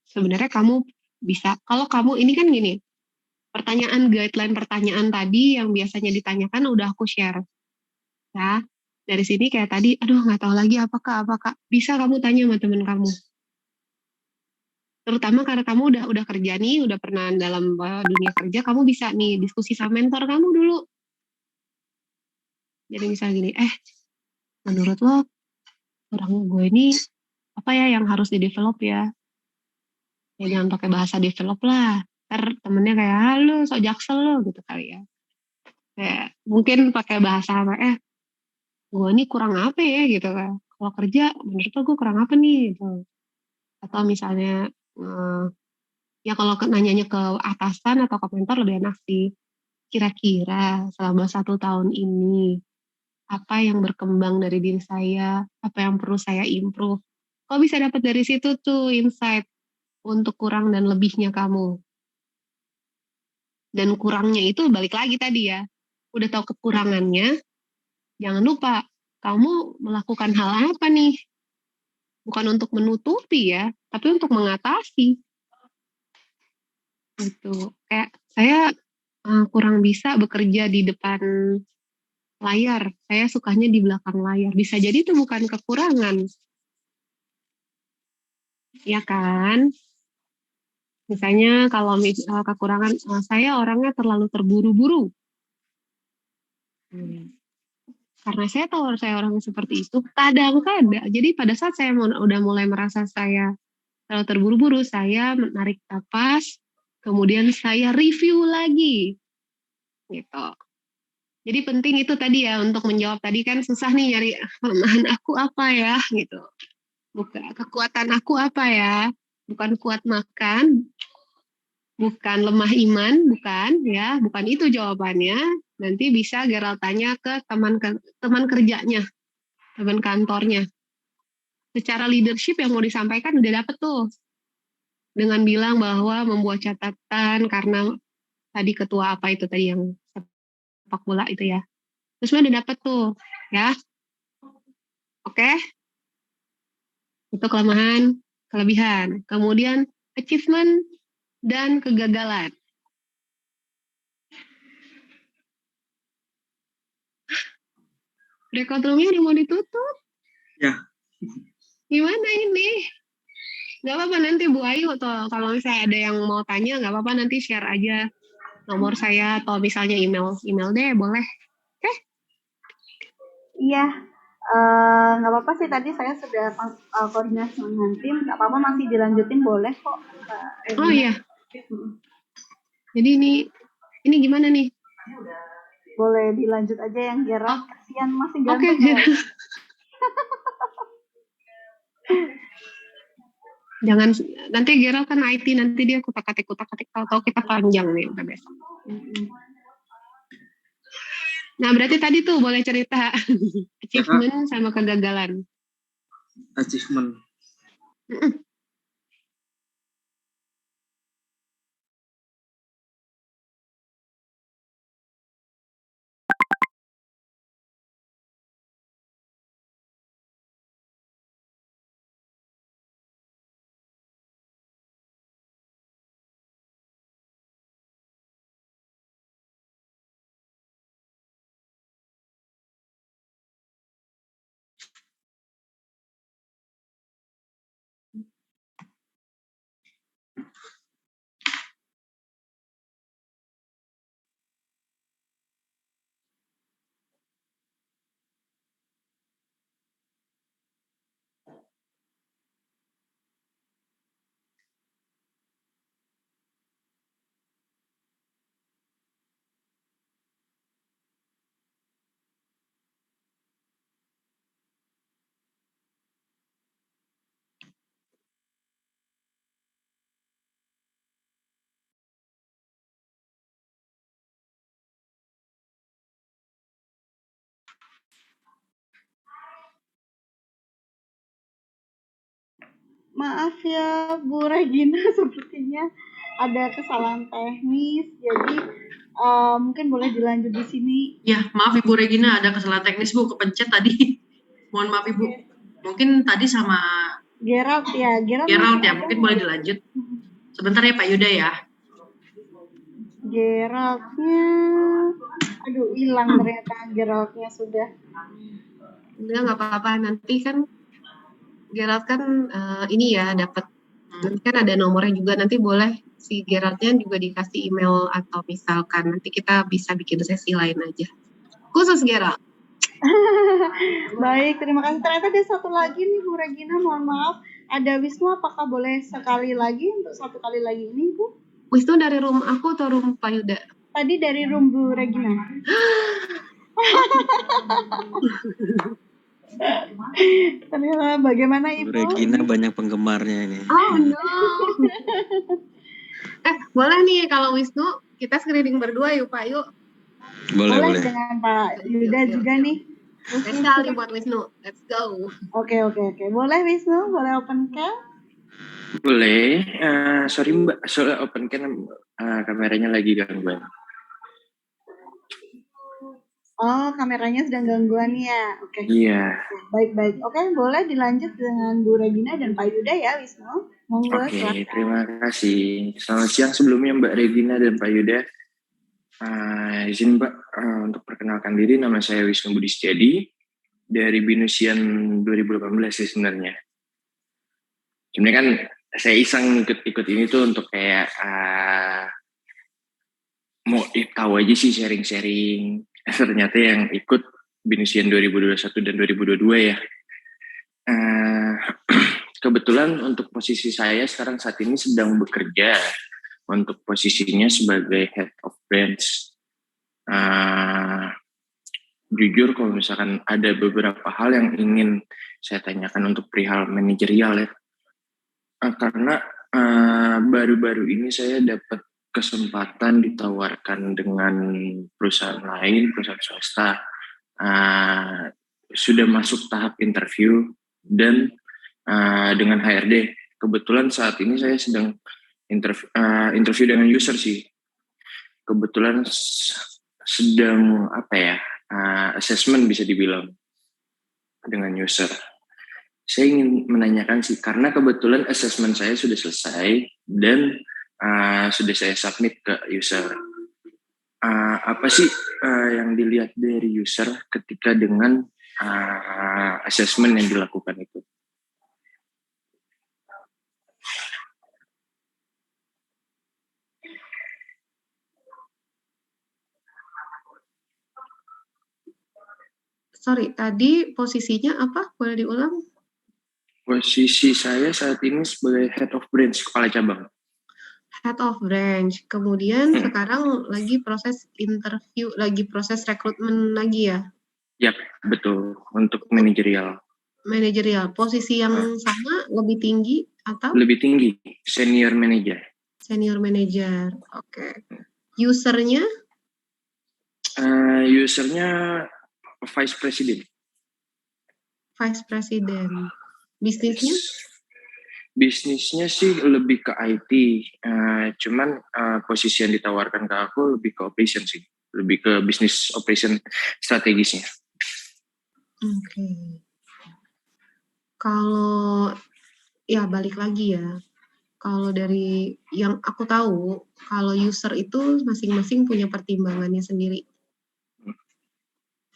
B: Sebenarnya kamu bisa, kalau kamu ini kan gini, guideline pertanyaan tadi yang biasanya ditanyakan udah aku share. Ya, dari sini kayak tadi, aduh nggak tahu lagi apakah. Bisa kamu tanya sama teman kamu. Terutama karena kamu udah kerja nih, udah pernah dalam dunia kerja, kamu bisa nih diskusi sama mentor kamu dulu. Jadi misalnya gini, menurut lo orang gue ini apa ya yang harus di-develop ya? Ya jangan pakai bahasa develop lah. Ntar temennya kayak, halo sok jaksel lo gitu kali ya. Kayak mungkin pakai bahasa apa, gue ini kurang apa ya gitu kan. Kalau kerja menurut lo gue kurang apa nih gitu. Atau misalnya ya kalau nanyanya ke atasan atau ke mentor lebih enak sih. Kira-kira selama 1 tahun ini apa yang berkembang dari diri saya, apa yang perlu saya improve. Kok bisa dapat dari situ tuh insight untuk kurang dan lebihnya kamu. Dan kurangnya itu balik lagi tadi ya. Udah tahu kekurangannya, Jangan lupa, kamu melakukan hal apa nih? Bukan untuk menutupi ya, tapi untuk mengatasi. Gitu. Kayak saya kurang bisa bekerja di depan layar. Saya sukanya di belakang layar. Bisa jadi itu bukan kekurangan. Ya kan? Misalnya kalau kekurangan, saya orangnya terlalu terburu-buru. Karena saya tahu saya orang seperti itu, kadang-kadang. Jadi pada saat saya udah mulai merasa saya terlalu terburu-buru, saya menarik napas, kemudian saya review lagi. Gitu. Jadi penting itu tadi ya, untuk menjawab tadi kan susah nih nyari kelemahan aku apa ya, gitu. Bukan kekuatan aku apa ya, bukan kuat makan, bukan lemah iman, bukan ya, bukan itu jawabannya. Nanti bisa Gerald tanya ke teman kerjanya, teman kantornya. Secara leadership yang mau disampaikan udah dapet tuh. Dengan bilang bahwa membuat catatan karena tadi ketua apa itu tadi yang sepak bola itu ya. Terus udah dapet tuh, ya. Oke? Itu kelemahan, kelebihan. Kemudian achievement dan kegagalan. Record room-nya udah mau ditutup.
F: Ya.
B: Gimana ini? Gak apa-apa nanti Bu Ayu atau kalau misalnya ada yang mau tanya gak apa-apa nanti share aja nomor saya atau misalnya email deh boleh. Oke?
D: Iya, nggak apa-apa sih tadi saya sudah koordinasi dengan tim, nggak apa-apa masih dilanjutin boleh kok.
B: Oh iya. Jadi ini gimana nih?
D: Boleh dilanjut aja yang Gerald, kasihan masih
B: Oke.
D: gantung ya.
B: Jangan nanti Gerald kan IT nanti dia kutak-katik tahu kita panjang nih sampai besok. Nah berarti tadi tuh boleh cerita achievement sama kegagalan.
F: Achievement.
D: Maaf ya Bu Regina, sepertinya ada kesalahan teknis, jadi mungkin boleh dilanjut di sini.
A: Ya, maaf Ibu Regina, ada kesalahan teknis Bu, kepencet tadi. Mohon maaf Ibu. Mungkin tadi sama
D: Gerald ya,
A: Gerald ya, mungkin boleh dilanjut. Sebentar ya Pak Yuda ya.
D: Geraldnya, aduh hilang ternyata Geraldnya sudah.
B: Udah nggak apa-apa nanti kan Gerald kan ini ya dapat nanti kan ada nomornya juga nanti boleh si Geraldnya juga dikasih email atau misalkan nanti kita bisa bikin sesi lain aja khusus Gerald.
D: Baik, terima kasih. Ternyata ada satu lagi nih Bu Regina, mohon maaf. Ada Wisnu, apakah boleh sekali lagi untuk satu kali lagi ini Bu?
B: Wisnu dari room aku atau room Pak Yuda?
D: Tadi dari room Bu Regina. Ternyata bagaimana Ibu?
C: Bu Regina banyak penggemarnya ini.
B: Oh no. Boleh nih kalau Wisnu kita screening berdua yuk Pak yuk.
C: Boleh.
D: Dengan Pak Yuda juga nih.
B: Spesial nih buat Wisnu. Let's go.
D: Oke. Boleh Wisnu, boleh open cam?
G: Boleh. Sorry Mbak, soal open cam kameranya lagi gangguan.
D: Oh, kameranya sedang gangguan ya. Oke.
G: Iya.
D: Baik-baik. Oke, boleh dilanjut dengan Bu Regina dan Pak Yuda ya, Wisnu. Monggo,
G: Oke,
D: silakan.
G: terima kasih. Selamat siang sebelumnya Mbak Regina dan Pak Yuda. Izin Mbak untuk perkenalkan diri, nama saya Wisnu Budi Setiadi dari Binusian 2018 sih sebenarnya. Sebenarnya kan saya iseng ikut ini tuh untuk kayak mau tahu aja sih sharing-sharing. Ternyata yang ikut Binusian 2021 dan 2022 ya. Kebetulan untuk posisi saya sekarang saat ini sedang bekerja untuk posisinya sebagai head of branch. Jujur kalau misalkan ada beberapa hal yang ingin saya tanyakan untuk perihal manajerial ya. Karena baru-baru ini saya dapat kesempatan ditawarkan dengan perusahaan lain, perusahaan swasta, sudah masuk tahap interview dan dengan HRD. Kebetulan saat ini saya sedang interview dengan user sih. Kebetulan sedang assessment bisa dibilang dengan user. Saya ingin menanyakan sih, karena kebetulan assessment saya sudah selesai dan sudah saya submit ke user. Apa sih yang dilihat dari user ketika dengan assessment yang dilakukan itu?
B: Sorry, tadi posisinya apa? Boleh diulang?
G: Posisi saya saat ini sebagai head of branch, kepala cabang.
B: Head of branch. Kemudian sekarang lagi proses interview, lagi proses rekrutmen lagi ya?
G: Yap, betul. Untuk manajerial.
B: Manajerial. Posisi yang sama, lebih tinggi atau?
G: Lebih tinggi, senior manager.
B: Senior manager, oke. Usernya?
G: Usernya vice president.
B: Vice president. Bisnisnya?
G: Bisnisnya sih lebih ke IT, cuman posisi yang ditawarkan ke aku lebih ke operation sih, lebih ke bisnis operation strategisnya.
B: Oke. Kalau ya balik lagi ya, kalau dari yang aku tahu, kalau user itu masing-masing punya pertimbangannya sendiri.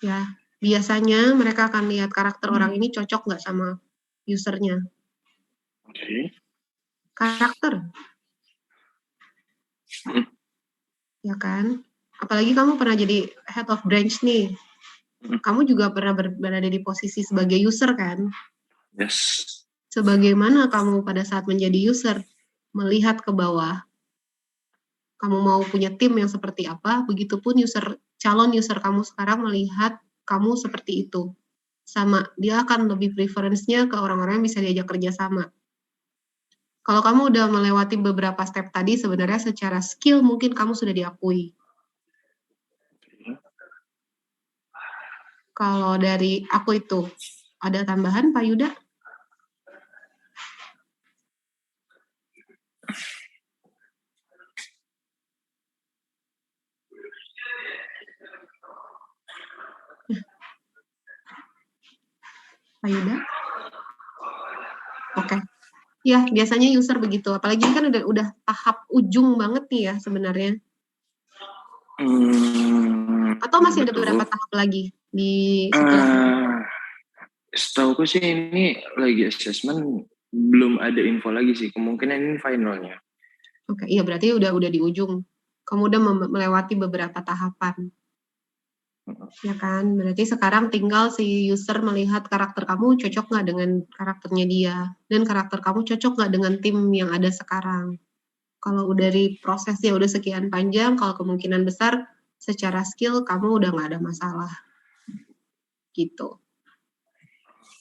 B: Ya, biasanya mereka akan lihat karakter orang ini cocok nggak sama usernya.
G: Oke.
B: Karakter. Ya kan? Apalagi kamu pernah jadi head of branch nih. Kamu juga pernah berada di posisi sebagai user kan?
G: Yes.
B: Sebagaimana kamu pada saat menjadi user, melihat ke bawah, kamu mau punya tim yang seperti apa, begitupun calon user kamu sekarang melihat kamu seperti itu. Sama, dia akan lebih preference-nya ke orang-orang yang bisa diajak kerja sama. Kalau kamu udah melewati beberapa step tadi, sebenarnya secara skill mungkin kamu sudah diakui. Kalau dari aku itu, ada tambahan Pak Yuda? Pak Yuda? Oke. Ya, biasanya user begitu. Apalagi kan udah tahap ujung banget nih ya sebenarnya. Atau masih ada beberapa tahap lagi di setelah?
G: Setauku sih ini lagi assessment, belum ada info lagi sih. Kemungkinan ini finalnya.
B: Oke, iya berarti udah di ujung. Kamu udah melewati beberapa tahapan. Ya kan, berarti sekarang tinggal si user melihat karakter kamu cocok nggak dengan karakternya dia, dan karakter kamu cocok nggak dengan tim yang ada sekarang. Kalau dari prosesnya udah sekian panjang, kalau kemungkinan besar secara skill kamu udah nggak ada masalah. Gitu.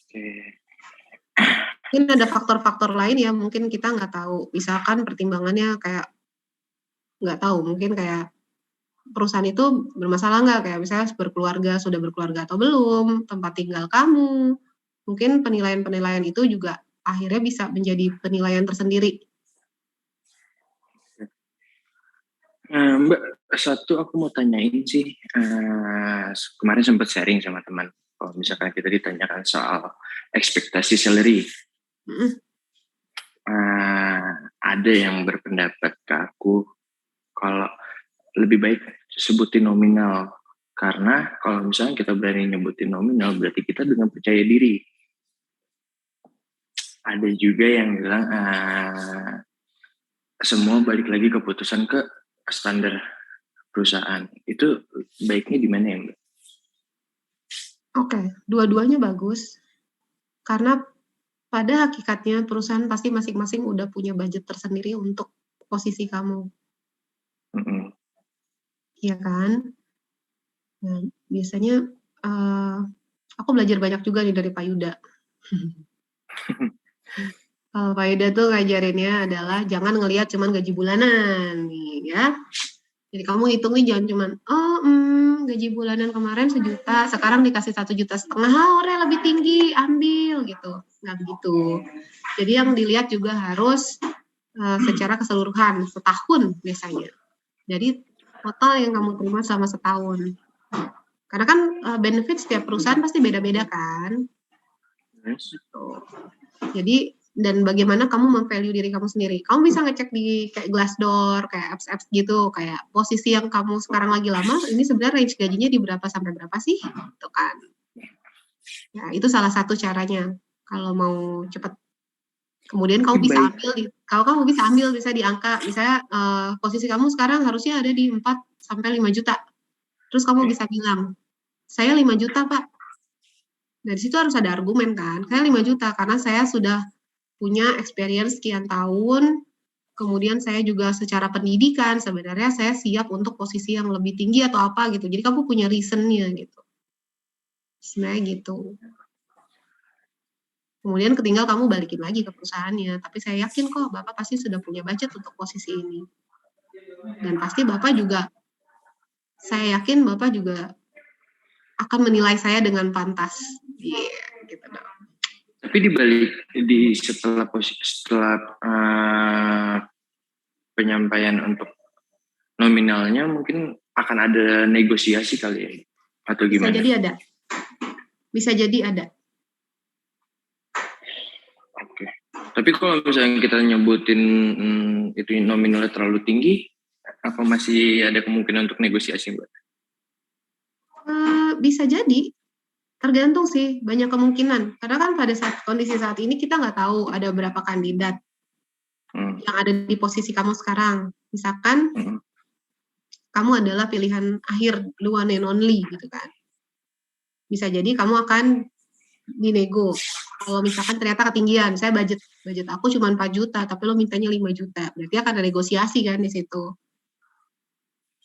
G: Oke.
B: Mungkin ada faktor-faktor lain ya, mungkin kita nggak tahu. Misalkan pertimbangannya kayak, nggak tahu, mungkin kayak perusahaan itu bermasalah nggak, kayak misalnya sudah berkeluarga atau belum, tempat tinggal kamu, mungkin penilaian-penilaian itu juga akhirnya bisa menjadi penilaian tersendiri.
G: Mbak, satu aku mau tanyain sih, kemarin sempat sharing sama teman, kalau misalkan kita ditanyakan soal ekspektasi salary, ada yang berpendapat ke aku kalau lebih baik sebutin nominal, karena kalau misalnya kita berani nyebutin nominal berarti kita dengan percaya diri. Ada juga yang bilang semua balik lagi keputusan ke standar perusahaan. Itu baiknya di mana ya, Mbak?
B: Oke, dua-duanya bagus. Karena pada hakikatnya perusahaan pasti masing-masing udah punya budget tersendiri untuk posisi kamu. Iya kan? Nah, biasanya aku belajar banyak juga nih dari Pak Yuda. Pak Yuda tuh ngajarinnya adalah jangan ngelihat cuman gaji bulanan nih ya. Jadi kamu hitungnya jangan cuman gaji bulanan kemarin 1 juta, sekarang dikasih 1,5 juta, orang lebih tinggi, ambil gitu. Nggak begitu. Jadi yang dilihat juga harus secara keseluruhan, setahun biasanya. Jadi total yang kamu terima selama setahun. Karena kan benefit setiap perusahaan pasti beda-beda kan. Gitu. Jadi dan bagaimana kamu memvalue diri kamu sendiri. Kamu bisa ngecek di kayak Glassdoor, kayak apps gitu, kayak posisi yang kamu sekarang lagi lama, ini sebenarnya range gajinya di berapa sampai berapa sih? Gitu kan. Ya, itu salah satu caranya kalau mau cepat. Kemudian kamu bisa ambil bisa di angka, misalnya posisi kamu sekarang harusnya ada di 4 sampai 5 juta. Terus kamu bisa bilang, saya 5 juta Pak. Dari situ harus ada argumen kan, saya 5 juta karena saya sudah punya experience sekian tahun, kemudian saya juga secara pendidikan sebenarnya saya siap untuk posisi yang lebih tinggi atau apa gitu. Jadi kamu punya reason-nya gitu. Sebenarnya gitu. Kemudian ketinggal kamu balikin lagi ke perusahaannya. Tapi saya yakin kok Bapak pasti sudah punya budget untuk posisi ini. Dan pasti Bapak juga, saya yakin Bapak juga akan menilai saya dengan pantas. Gitu dong.
G: Tapi setelah penyampaian untuk nominalnya mungkin akan ada negosiasi kali ya, atau gimana?
B: Bisa jadi ada.
G: Oke. Tapi kalau misalnya kita nyebutin itu nominalnya terlalu tinggi, apa masih ada kemungkinan untuk negosiasi, Mbak?
B: Bisa jadi. Tergantung sih, banyak kemungkinan. Karena kan pada kondisi saat ini kita nggak tahu ada berapa kandidat yang ada di posisi kamu sekarang. Misalkan kamu adalah pilihan akhir, the one and only gitu kan. Bisa jadi kamu akan dinego. Kalau misalkan ternyata ketinggian, saya budget aku cuma 4 juta, tapi lo mintanya 5 juta. Berarti akan ada negosiasi kan di situ.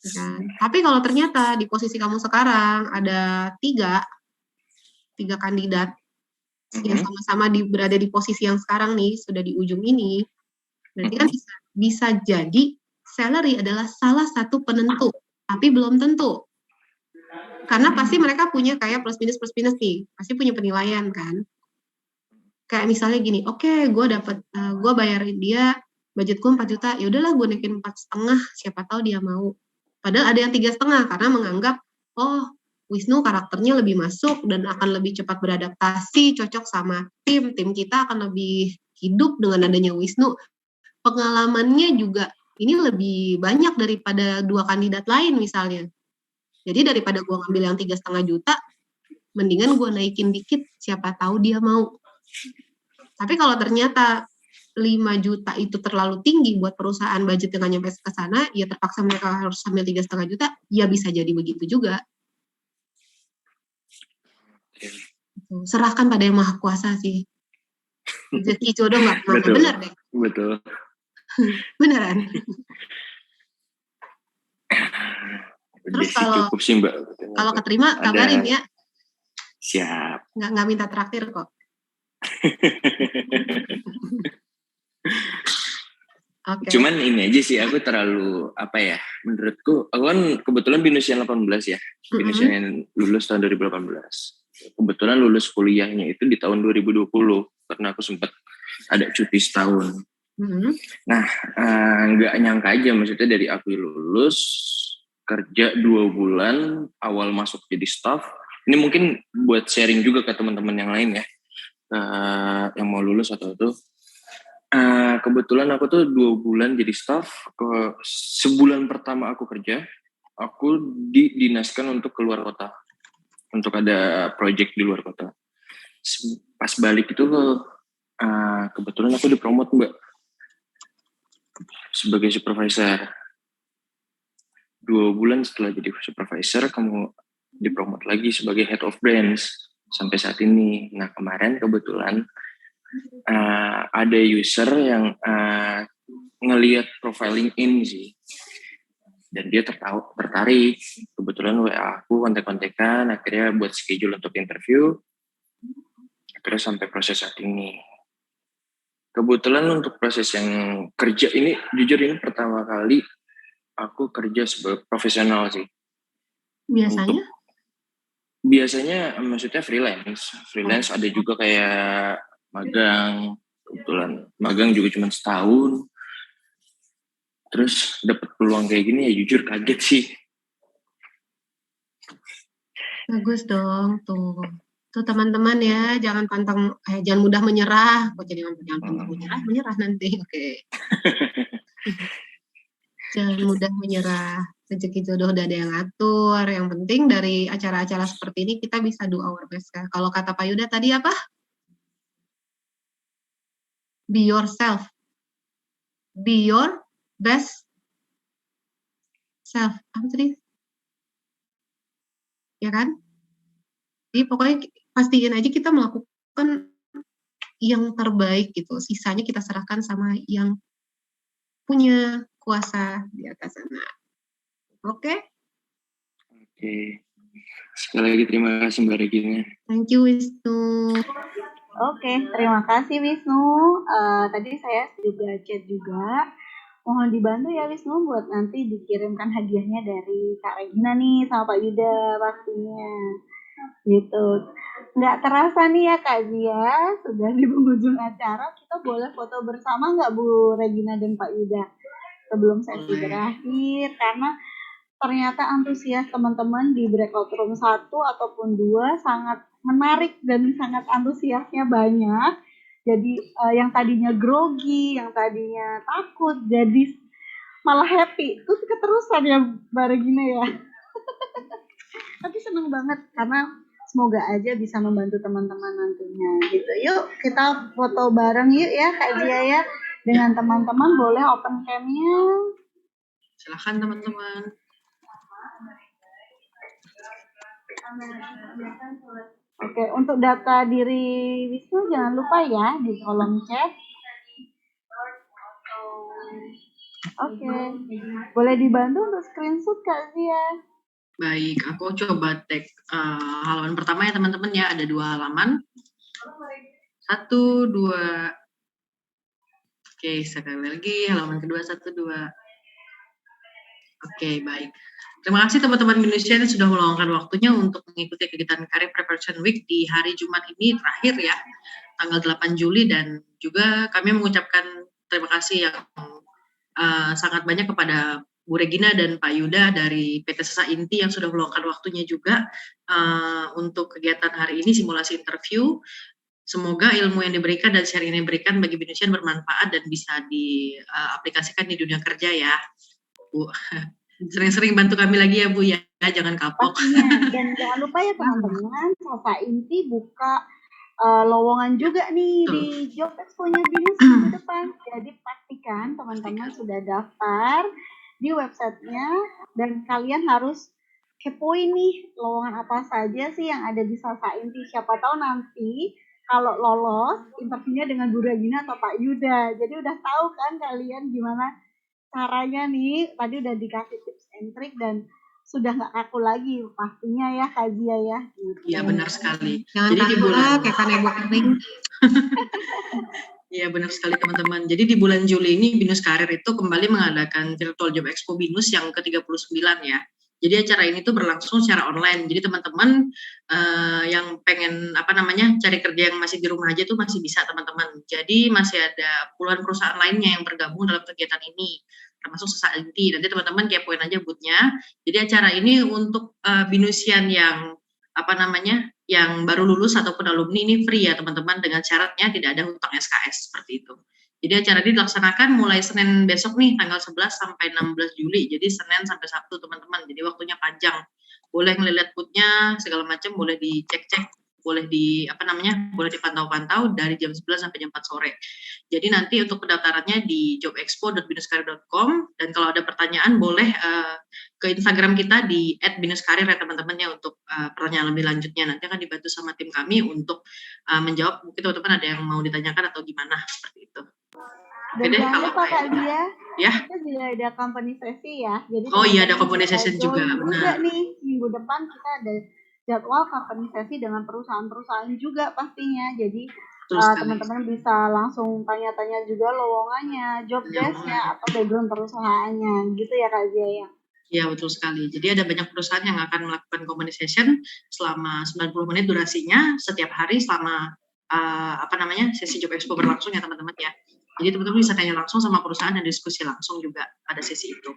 B: Kan? Tapi kalau ternyata di posisi kamu sekarang ada 3 kandidat yang sama-sama berada di posisi yang sekarang nih, sudah di ujung ini, berarti kan bisa jadi salary adalah salah satu penentu, tapi belum tentu. Karena pasti mereka punya kayak plus minus nih, pasti punya penilaian kan. Kayak misalnya gini, oke, gue bayarin dia, budget gue 4 juta, ya udahlah gue naikin 4,5, siapa tahu dia mau. Padahal ada yang 3,5 karena menganggap, Wisnu karakternya lebih masuk dan akan lebih cepat beradaptasi, cocok sama tim kita akan lebih hidup dengan adanya Wisnu. Pengalamannya juga ini lebih banyak daripada 2 kandidat lain misalnya. Jadi daripada gue ngambil yang 3,5 juta, mendingan gue naikin dikit, siapa tahu dia mau. Tapi kalau ternyata 5 juta itu terlalu tinggi buat perusahaan, budget yang nyampe ke sana, ya terpaksa mereka harus ambil 3,5 juta, ya bisa jadi begitu juga. Serahkan pada yang maha kuasa sih. Rezeki jodoh nggak kemana, bener deh.
G: Betul.
B: Beneran. Terus kalau keterima kabarin ya.
G: Siap.
B: Nggak minta traktir kok. Okay.
G: Cuman ini aja sih, aku terlalu menurutku aku kan kebetulan binus yang 18 ya, binus yang lulus tahun 2018. Kebetulan lulus kuliahnya itu di tahun 2020 karena aku sempat ada cuti setahun. Nah, nggak nyangka aja, maksudnya dari aku lulus kerja 2 bulan awal masuk jadi staff. Ini mungkin buat sharing juga ke teman-teman yang lain ya, yang mau lulus atau itu. Kebetulan aku tuh 2 bulan jadi staff. Sebulan pertama aku kerja, aku didinaskan untuk keluar kota, untuk ada project di luar kota. Pas balik itu kebetulan aku dipromot Mbak sebagai supervisor. 2 bulan setelah jadi supervisor, kamu dipromot lagi sebagai head of brands sampai saat ini. Nah kemarin kebetulan ada user yang ngelihat profiling in sih, dan dia tertarik. Kebetulan WA aku kontek-kontekan, akhirnya buat schedule untuk interview, akhirnya sampai proses saat ini. Kebetulan untuk proses yang kerja ini, jujur ini pertama kali aku kerja sebagai profesional sih.
B: Biasanya?
G: Biasanya maksudnya freelance ada juga kayak magang. Kebetulan magang juga cuma setahun. Terus dapat peluang kayak gini ya jujur kaget sih.
B: Bagus dong, tuh. Tuh teman-teman ya, jangan mudah menyerah. Kok jadi jangan pantang menyerah nanti. Oke. Jangan mudah menyerah. Rezeki jodoh udah ada yang ngatur. Yang penting dari acara-acara seperti ini kita bisa do our best. Kalau kata Pak Yuda tadi apa? Be yourself. Be your best self. Apa tadi? Ya kan? Jadi pokoknya pastiin aja kita melakukan yang terbaik gitu. Sisanya kita serahkan sama yang punya kuasa di atas sana. Oke?
G: Oke. Sekali lagi terima kasih Mbak Regina.
B: Thank you Wisnu.
D: Oke, terima kasih Wisnu. Tadi saya juga chat juga. Mohon dibantu ya Wisnu buat nanti dikirimkan hadiahnya dari Kak Regina nih sama Pak Yuda pastinya. Gitu. Nggak terasa nih ya Kak Zia, sudah di penghujung acara. Kita boleh foto bersama nggak Bu Regina dan Pak Yuda sebelum sesi berakhir? Karena ternyata antusias teman-teman di breakout room 1 ataupun 2 sangat menarik dan sangat antusiasnya banyak. Jadi yang tadinya grogi, yang tadinya takut, jadi malah happy. Terus keterusan ya Mbak Regina ya. Tapi seneng banget karena semoga aja bisa membantu teman-teman nantinya gitu. Yuk kita foto bareng yuk ya Kak Zia ya. Dengan teman-teman boleh open cam-nya.
A: Silakan teman-teman.
D: Oke, untuk data diri Wisnu jangan lupa ya di kolom chat. Oke, boleh dibantu untuk screenshot Kak Zia.
A: Baik, aku coba tag halaman pertama ya teman-teman ya, ada 2 halaman. 1, 2. Oke, sekali lagi halaman kedua 1, 2. Oke, baik. Terima kasih teman-teman Indonesia yang sudah meluangkan waktunya untuk mengikuti kegiatan Career Preparation Week di hari Jumat ini terakhir ya, tanggal 8 Juli, dan juga kami mengucapkan terima kasih yang sangat banyak kepada Bu Regina dan Pak Yuda dari PT Sesa Inti yang sudah meluangkan waktunya juga untuk kegiatan hari ini, simulasi interview. Semoga ilmu yang diberikan dan sharing yang diberikan bagi Indonesia bermanfaat dan bisa diaplikasikan di dunia kerja ya, Bu. Sering-sering bantu kami lagi ya Bu ya, jangan kapok.
D: Pastinya. Dan jangan lupa ya teman-teman, Sesa Inti buka lowongan juga nih di Job Expo-nya BINUS minggu depan. Jadi pastikan teman-teman sudah daftar di websitenya dan kalian harus kepoin nih lowongan apa saja sih yang ada di Sesa Inti. Siapa tahu nanti kalau lolos interviewnya dengan Bu Regina atau Pak Yuda. Jadi udah tahu kan kalian gimana caranya nih. Tadi udah dikasih tips and trick dan sudah nggak kaku lagi pastinya ya Kak Zia ya.
A: Iya benar sekali.
B: Jangan
A: Jadi di bulan
B: kayak kanebo kering.
A: Iya benar sekali teman-teman. Jadi di bulan Juli ini BINUS Karir itu kembali mengadakan Virtual Job Expo BINUS yang ke-39 ya. Jadi acara ini tuh berlangsung secara online. Jadi teman-teman yang pengen cari kerja yang masih di rumah aja tuh masih bisa teman-teman. Jadi masih ada puluhan perusahaan lainnya yang bergabung dalam kegiatan ini. termasuk sesaat inti. Nanti teman-teman kepoin aja booth-nya. Jadi acara ini untuk binusian yang yang baru lulus ataupun alumni ini free ya teman-teman, dengan syaratnya tidak ada hutang SKS seperti itu. Jadi acara ini dilaksanakan mulai Senin besok nih tanggal 11 sampai 16 Juli. Jadi Senin sampai Sabtu teman-teman. Jadi waktunya panjang. Boleh ngelihat booth-nya segala macam, boleh dicek-cek, boleh boleh dipantau-pantau dari jam 11 sampai jam 4 sore. Jadi nanti untuk pendaftarannya di jobexpo.binuskarir.com, dan kalau ada pertanyaan boleh ke Instagram kita di @binuskarir ya teman-teman ya, untuk pertanyaan lebih lanjutnya. Nanti akan dibantu sama tim kami untuk menjawab. Mungkin teman-teman ada yang mau ditanyakan atau gimana seperti itu.
D: Dan
A: Oke deh,
D: jangan
A: kalau
D: lupa Kak Dia,
A: ya.
D: kita juga ada company sesi ya. Jadi
A: Oh iya, ada
D: teman-teman
A: company
D: bisa
A: session
D: join
A: juga,
D: juga
A: benar.
D: nih minggu depan kita ada jadwal company sesi dengan perusahaan-perusahaan juga pastinya. Jadi
A: Betul sekali.
D: teman-teman bisa langsung tanya-tanya juga lowongannya, job desk-nya atau background perusahaannya, gitu ya Kak Zia ya.
A: Ya, betul sekali. Jadi ada banyak perusahaan yang akan melakukan communication selama 90 menit durasinya setiap hari selama sesi Job Expo berlangsung ya teman-teman ya. Jadi teman-teman bisa tanya langsung sama perusahaan dan diskusi langsung juga pada sesi itu.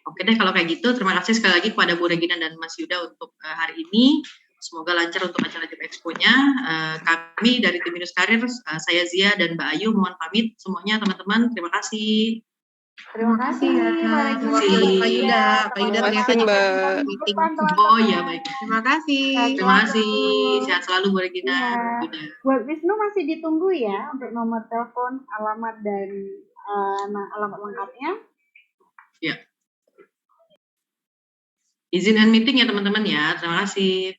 A: Oke deh, kalau kayak gitu terima kasih sekali lagi kepada Bu Regina dan Mas Yuda untuk hari ini. Semoga lancar untuk acara Job Expo-nya. Kami dari tim Binuskarir, saya Zia dan Mbak Ayu mohon pamit semuanya teman-teman. Terima kasih.
D: Terima kasih Pak
A: Terima kasih,
B: Pak Yuda. Pak Yuda ternyata juga meeting.
A: Oh iya, baik.
B: Terima kasih.
A: Terima kasih. Sehat selalu Bu Regina.
D: Iya. Buat Wisnu masih ditunggu ya untuk nomor telepon, alamat dan alamat lengkapnya.
A: Ya. Izin end meeting ya teman-teman ya. Terima kasih.